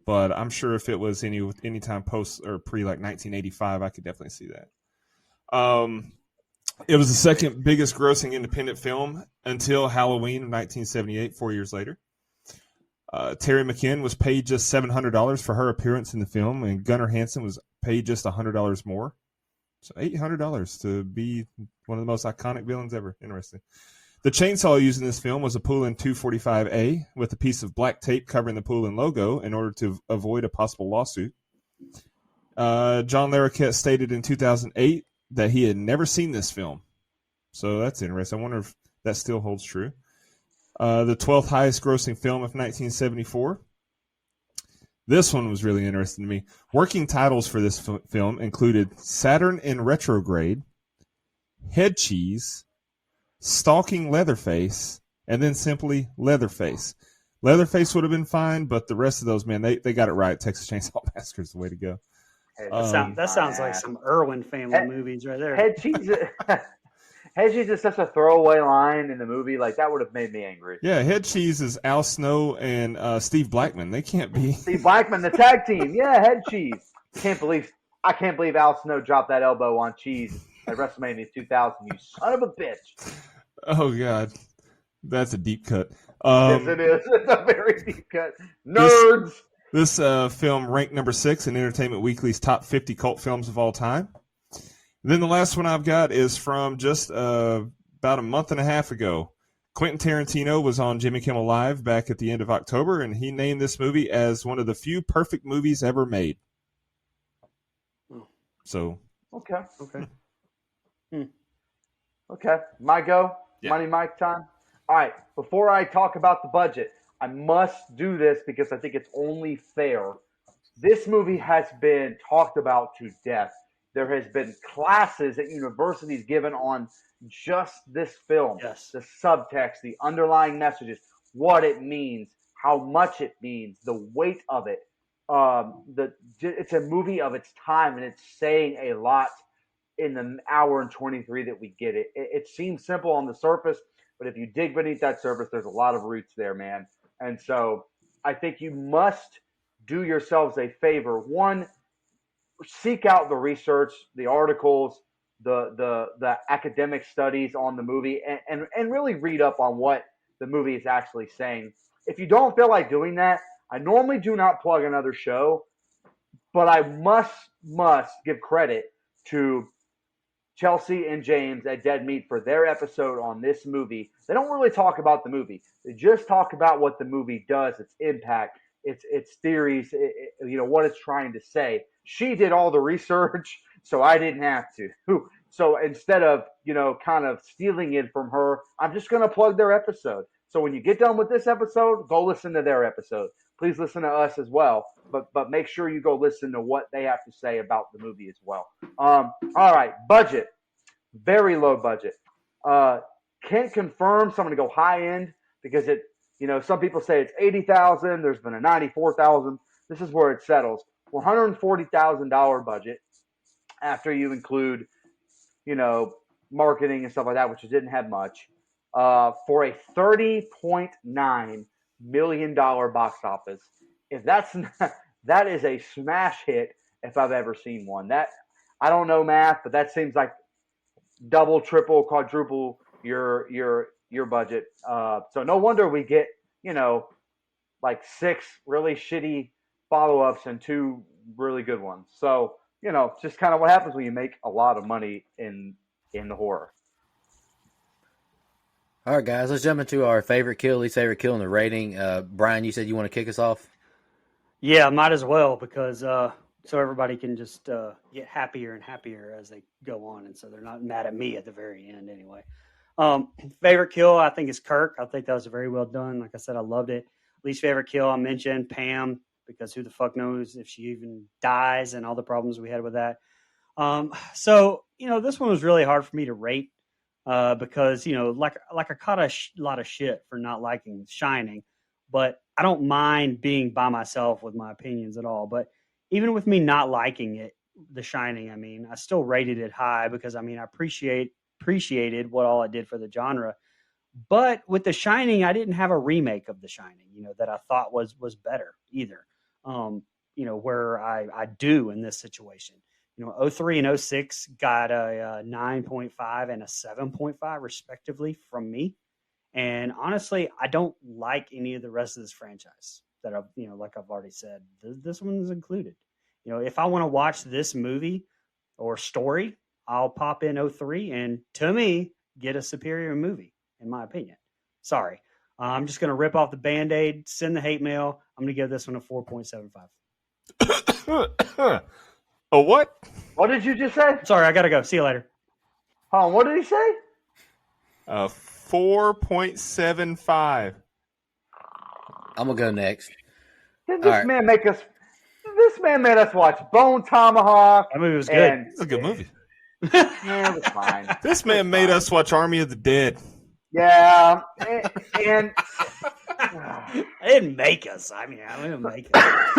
But I'm sure if it was any time post or pre like 1985, I could definitely see that. It was the second biggest grossing independent film until Halloween of 1978, 4 years later. Terry McKinn was paid just $700 for her appearance in the film, and Gunnar Hansen was paid just $100 more. So $800 to be one of the most iconic villains ever. Interesting. The chainsaw used in this film was a Poulin 245A with a piece of black tape covering the Poulin logo in order to avoid a possible lawsuit. John Larroquette stated in 2008 that he had never seen this film. So that's interesting. I wonder if that still holds true. The 12th highest grossing film of 1974. This one was really interesting to me. Working titles for this film included Saturn in Retrograde, Head Cheese, Stalking Leatherface, and then simply Leatherface. Leatherface would have been fine, but the rest of those, man, they got it right. Texas Chain Saw Massacre is the way to go. That sounds like some Irwin family movies right there. Head cheese. Head cheese is such a throwaway line in the movie. Like, that would have made me angry. Yeah, Head Cheese is Al Snow and Steve Blackman. They can't be. Steve Blackman, the tag team. Yeah, Head Cheese. I can't believe Al Snow dropped that elbow on Cheese at WrestleMania 2000. You son of a bitch. Oh, God. That's a deep cut. Yes, it is. It's a very deep cut. Nerds. This film ranked number 6 in Entertainment Weekly's top 50 cult films of all time. Then the last one I've got is from just about a month and a half ago. Quentin Tarantino was on Jimmy Kimmel Live back at the end of October, and he named this movie as one of the few perfect movies ever made. So. Okay. Okay. My go? Yeah. Money Mike time? All right. Before I talk about the budget, I must do this because I think it's only fair. This movie has been talked about to death. There has been classes at universities given on just this film. Yes. The subtext, the underlying messages, what it means, how much it means, the weight of it. It's a movie of its time, and it's saying a lot in the hour and 23 that we get it. It seems simple on the surface, but if you dig beneath that surface, there's a lot of roots there, man. And so I think you must do yourselves a favor. One, seek out the research, the articles, the academic studies on the movie, and really read up on what the movie is actually saying. If you don't feel like doing that, I normally do not plug another show, but I must give credit to Chelsea and James at Dead Meat for their episode on this movie. They don't really talk about the movie. They just talk about what the movie does, its impact, its theories, what it's trying to say. She did all the research, so I didn't have to. So instead of, kind of stealing it from her, I'm just going to plug their episode. So when you get done with this episode, go listen to their episode. Please listen to us as well, but make sure you go listen to what they have to say about the movie as well. All right, budget. Very low budget. Can't confirm, so I'm going to go high end because some people say it's $80,000. There's been a $94,000. This is where it settles. $140,000 budget after you include, marketing and stuff like that, which didn't have much, for a $30.9 million box office. If that is a smash hit if I've ever seen one. That, I don't know math, but that seems like double, triple, quadruple your budget. So no wonder we get, like 6 really shitty follow-ups and 2 really good ones. So, just kind of what happens when you make a lot of money in the horror. All right, guys, let's jump into our favorite kill, least favorite kill, and the rating. Brian, you said you want to kick us off? Yeah, might as well because so everybody can just get happier and happier as they go on, and so they're not mad at me at the very end anyway. Favorite kill, I think, is Kirk. I think that was very well done. Like I said, I loved it. Least favorite kill, I mentioned Pam, because who the fuck knows if she even dies and all the problems we had with that. So, this one was really hard for me to rate because, like I caught a lot of shit for not liking Shining, but I don't mind being by myself with my opinions at all. But even with me not liking it, The Shining, I still rated it high because, I appreciated what all it did for the genre. But with The Shining, I didn't have a remake of The Shining, that I thought was better either. Where I do in this situation. 03 and 06 got a 9.5 and a 7.5 respectively from me. And honestly, I don't like any of the rest of this franchise that I've, like I've already said, this one's included. If I want to watch this movie or story, I'll pop in 03 and, to me, get a superior movie, in my opinion. Sorry. I'm just going to rip off the Band-Aid, send the hate mail. I'm going to give this one a 4.75. A what? What did you just say? Sorry, I gotta go. See you later. Hold on, what did he say? 4.75. I'm gonna go next. Did All this right. man make us? This man made us watch Bone Tomahawk. That movie was good. And It's a good movie. yeah, it was fine. This man made us watch Army of the Dead. Yeah, and I didn't make us. I didn't make us.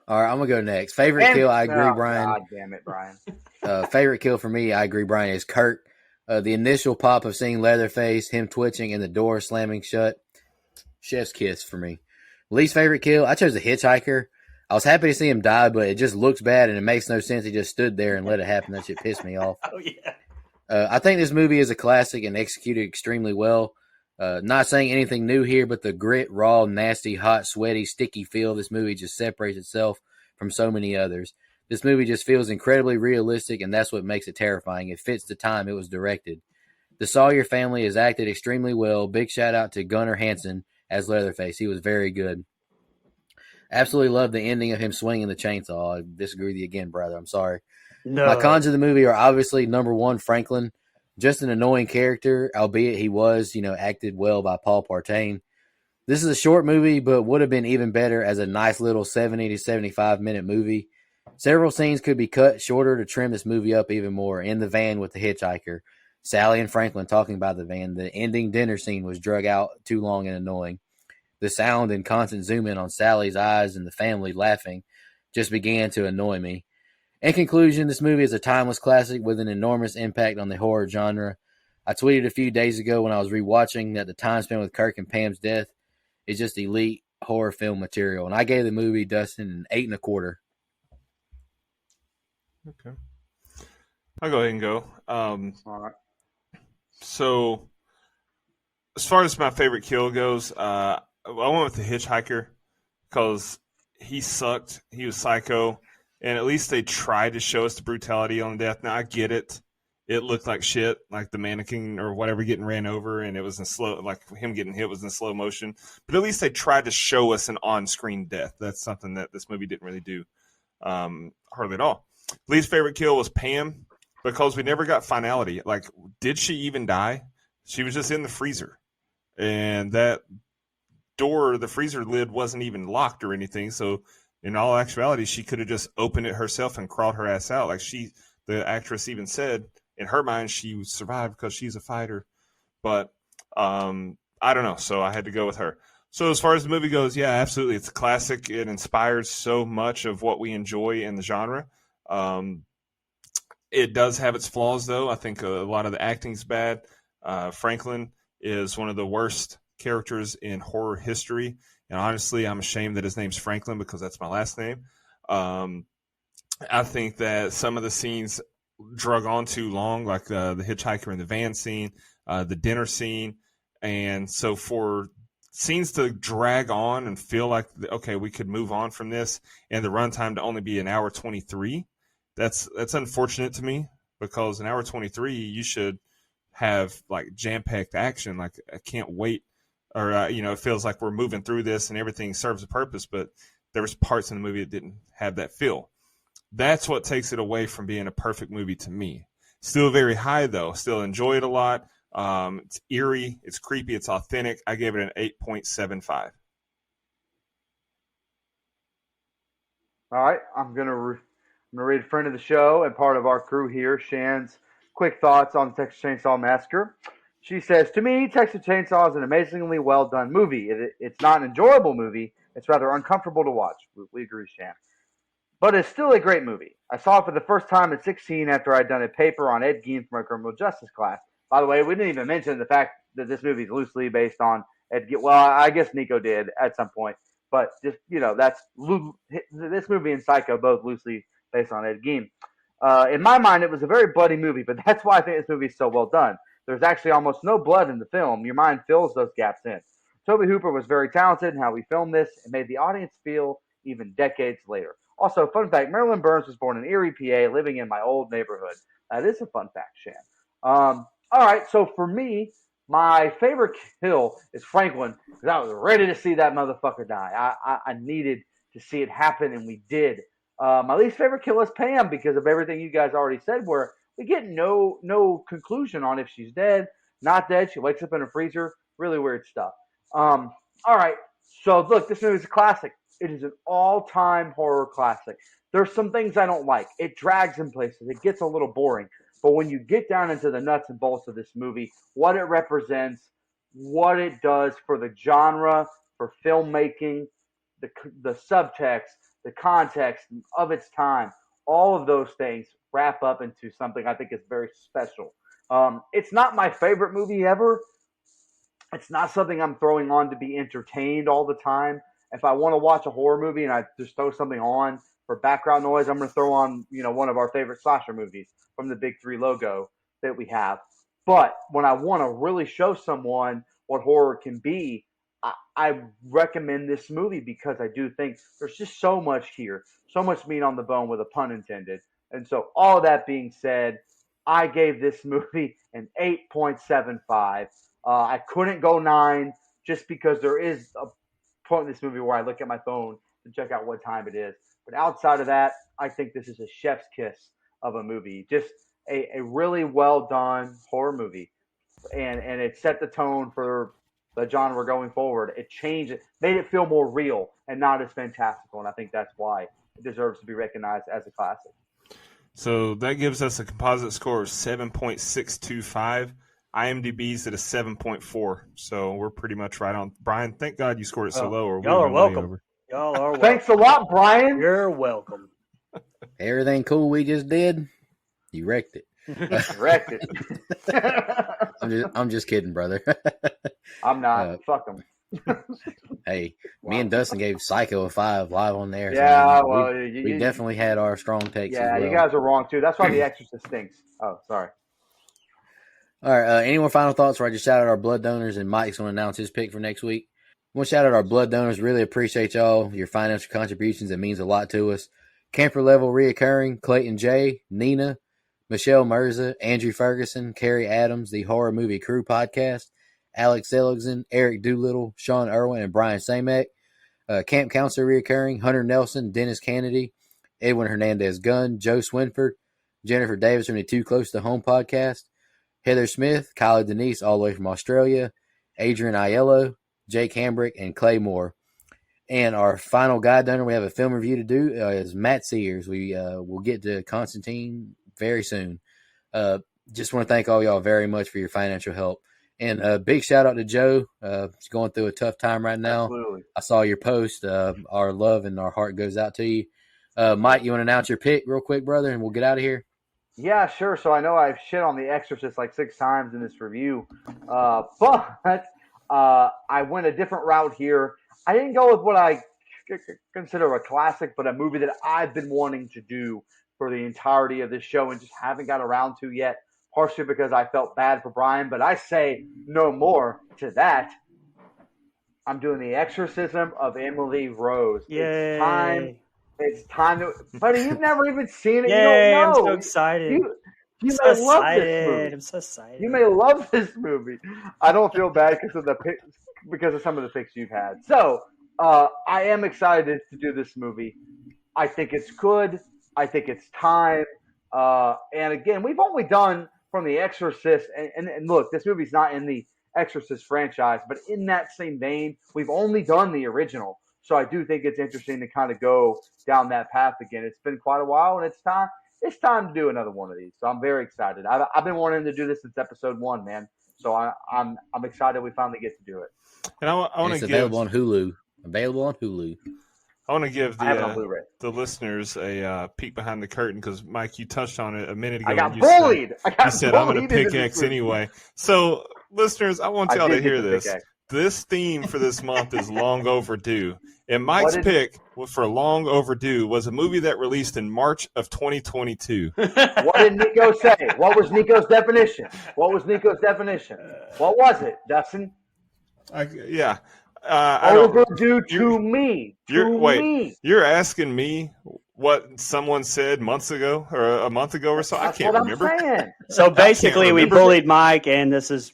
All right, I'm gonna go next. Favorite kill, I agree, Brian. God damn it, Brian. Favorite kill for me, I agree, Brian, is Kurt. The initial pop of seeing Leatherface, him twitching, and the door slamming shut. Chef's kiss for me. Least favorite kill, I chose the hitchhiker. I was happy to see him die, but it just looks bad and it makes no sense. He just stood there and let it happen. That shit pissed me off. Oh yeah. I think this movie is a classic and executed extremely well. Not saying anything new here, but the grit, raw, nasty, hot, sweaty, sticky feel of this movie just separates itself from so many others. This movie just feels incredibly realistic, and that's what makes it terrifying. It fits the time it was directed. The Sawyer family has acted extremely well. Big shout out to Gunnar Hansen as Leatherface. He was very good. Absolutely love the ending of him swinging the chainsaw. I disagree with you again, brother. I'm sorry. No. My cons of the movie are obviously, number one, Franklin. Just an annoying character, albeit he was, acted well by Paul Partain. This is a short movie, but would have been even better as a nice little 70 to 75 minute movie. Several scenes could be cut shorter to trim this movie up even more. In the van with the hitchhiker, Sally and Franklin talking about the van. The ending dinner scene was drug out too long and annoying. The sound and constant zoom in on Sally's eyes and the family laughing just began to annoy me. In conclusion, this movie is a timeless classic with an enormous impact on the horror genre. I tweeted a few days ago when I was rewatching that the time spent with Kirk and Pam's death is just elite horror film material. And I gave the movie, Dustin, an 8.25. Okay. I'll go ahead and go. All right. So, as far as my favorite kill goes, I went with the hitchhiker because he sucked. He was psycho. And at least they tried to show us the brutality on death. Now, I get it. It looked like shit, like the mannequin or whatever getting ran over, and it was in slow, like him getting hit was in slow motion. But at least they tried to show us an on-screen death. That's something that this movie didn't really do hardly at all. Least favorite kill was Pam because we never got finality. Like, did she even die? She was just in the freezer. And that door, the freezer lid wasn't even locked or anything, so in all actuality, she could have just opened it herself and crawled her ass out. Like the actress even said, in her mind, she survived because she's a fighter. But I don't know, so I had to go with her. So as far as the movie goes, yeah, absolutely. It's a classic. It inspires so much of what we enjoy in the genre. It does have its flaws, though. I think a lot of the acting's bad. Franklin is one of the worst characters in horror history. And honestly, I'm ashamed that his name's Franklin because that's my last name. I think that some of the scenes drug on too long, like the hitchhiker in the van scene, the dinner scene. And so for scenes to drag on and feel like, okay, we could move on from this, and the runtime to only be an hour 23, that's unfortunate to me because an hour 23, you should have like jam-packed action. Like, I can't wait. Or, it feels like we're moving through this and everything serves a purpose, but there was parts in the movie that didn't have that feel. That's what takes it away from being a perfect movie to me. Still very high, though. Still enjoy it a lot. It's eerie. It's creepy. It's authentic. I gave it an 8.75. All right. I'm gonna read friend of the show and part of our crew here, Shan's quick thoughts on Texas Chainsaw Massacre. She says, to me, Texas Chainsaw is an amazingly well-done movie. It's not an enjoyable movie. It's rather uncomfortable to watch. We agree, Shan. But it's still a great movie. I saw it for the first time at 16 after I'd done a paper on Ed Gein from my criminal justice class. By the way, we didn't even mention the fact that this movie is loosely based on Ed Gein. Well, I guess Nico did at some point. But just, that's this movie and Psycho both loosely based on Ed Gein. In my mind, it was a very bloody movie, but that's why I think this movie is so well done. There's actually almost no blood in the film. Your mind fills those gaps in. Tobe Hooper was very talented in how he filmed this and made the audience feel even decades later. Also, fun fact, Marilyn Burns was born in Erie, PA, living in my old neighborhood. That is a fun fact, Shan. All right, so for me, my favorite kill is Franklin, because I was ready to see that motherfucker die. I needed to see it happen, and we did. My least favorite kill is Pam because of everything you guys already said, where we get no conclusion on if she's dead, not dead. She wakes up in a freezer. Really weird stuff. All right. So look, this movie is a classic. It is an all-time horror classic. There's some things I don't like. It drags in places. It gets a little boring. But when you get down into the nuts and bolts of this movie, what it represents, what it does for the genre, for filmmaking, the subtext, the context of its time, all of those things wrap up into something I think is very special. It's not my favorite movie ever. It's not something I'm throwing on to be entertained all the time. If I want to watch a horror movie and I just throw something on for background noise, I'm going to throw on, one of our favorite slasher movies from the Big Three logo that we have. But when I want to really show someone what horror can be, I recommend this movie because I do think there's just so much here, so much meat on the bone with a pun intended. And so all that being said, I gave this movie an 8.75. I couldn't go 9 just because there is a point in this movie where I look at my phone to check out what time it is. But outside of that, I think this is a chef's kiss of a movie. Just a really well done horror movie. And it set the tone for the genre going forward. It changed it, made it feel more real and not as fantastical. And I think that's why it deserves to be recognized as a classic. So that gives us a composite score of 7.625. IMDb's at a 7.4. So we're pretty much right on. Brian, thank God you scored it so low. Or y'all are way welcome. over. Y'all are welcome. Thanks a lot, Brian. You're welcome. Everything cool we just did, you wrecked it. Wrecked it. I'm just kidding, brother. I'm not. Fuck them. Hey, me and Dustin gave Psycho a 5 live on there. Yeah, so well, we definitely had our strong takes. Yeah, as well. you guys are wrong too. That's why The Exorcist stinks. Oh, sorry. All right. Any more final thoughts? Where I just shout out our blood donors, and Mike's going to announce his pick for next week. I want to shout out our blood donors. Really appreciate y'all, your financial contributions. It means a lot to us. Camper level reoccurring: Clayton J, Nina, Michelle Mirza, Andrew Ferguson, Carrie Adams, the Horror Movie Crew podcast, Alex Seligson, Eric Doolittle, Sean Irwin, and Brian Samek. Camp counselor reoccurring: Hunter Nelson, Dennis Kennedy, Edwin Hernandez Gunn, Joe Swinford, Jennifer Davis from the Too Close to Home podcast, Heather Smith, Kylie Denise, all the way from Australia, Adrian Aiello, Jake Hambrick, and Clay Moore. And our final guide donor, we have a film review to do, is Matt Sears. We will get to Constantine very soon. Just want to thank all y'all very much for your financial help. And a big shout out to Joe. He's going through a tough time right now. Absolutely. I saw your post. Our love and our heart goes out to you. Mike, you want to announce your pick real quick, brother, and we'll get out of here? Yeah, sure. So I know I've shit on The Exorcist like 6 times in this review, but I went a different route here. I didn't go with what I consider a classic, but a movie that I've been wanting to do for the entirety of this show and just haven't got around to yet, partially because I felt bad for Brian, but I say no more to that. I'm doing The Exorcism of Emily Rose. Yay. It's time to, buddy, you've never even seen it. Yay, You don't know. I'm so excited. You I'm may so love excited. this movie. I'm so excited. You may love this movie. I don't feel bad because of some of the picks you've had. So I am excited to do this movie. I think it's good. I think it's time. And again, we've only done from The Exorcist. And look, this movie's not in the Exorcist franchise, but in that same vein, we've only done the original. So I do think it's interesting to kind of go down that path again. It's been quite a while, and it's time to do another one of these. So I'm very excited. I've been wanting to do this since episode 1, man. So I'm excited we finally get to do it. And I want to give available on Hulu. I want to give I have it on Blu-ray. the listeners a peek behind the curtain because Mike, you touched on it a minute ago. I got you bullied. You said I'm going to pick X anyway. So listeners, I want y'all to hear this. This theme for this month is long overdue. And Mike's pick for long overdue was a movie that released in March of 2022. What did Nico say? What was Nico's definition? What was it, Dustin? Overdue to me. You're asking me what someone said months ago or a month ago or so? That's I can't remember. I'm saying. So basically, we bullied Mike, and this is,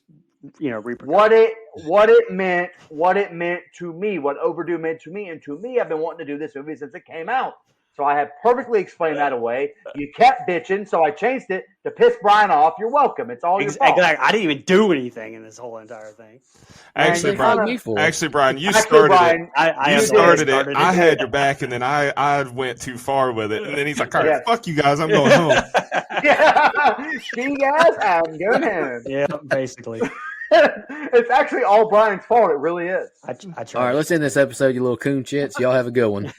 what it meant to me, what overdue meant to me, and to me, I've been wanting to do this movie since it came out. So I had perfectly explained that away. You kept bitching, so I changed it to piss Brian off. You're welcome. It's all your fault. Exactly. I didn't even do anything in this whole entire thing. Actually, you Brian, kinda- me for? Brian, you Actually, started Brian, it. I You have started already it. I had your back, and then I went too far with it. And then he's like, all right, Yeah. fuck you guys. I'm going home. See you guys, I'm going home. Yeah, basically. It's actually all Brian's fault. It really is. I tried. All right, let's end this episode, you little coon shits. Y'all have a good one.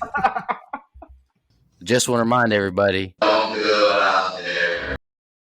Just want to remind everybody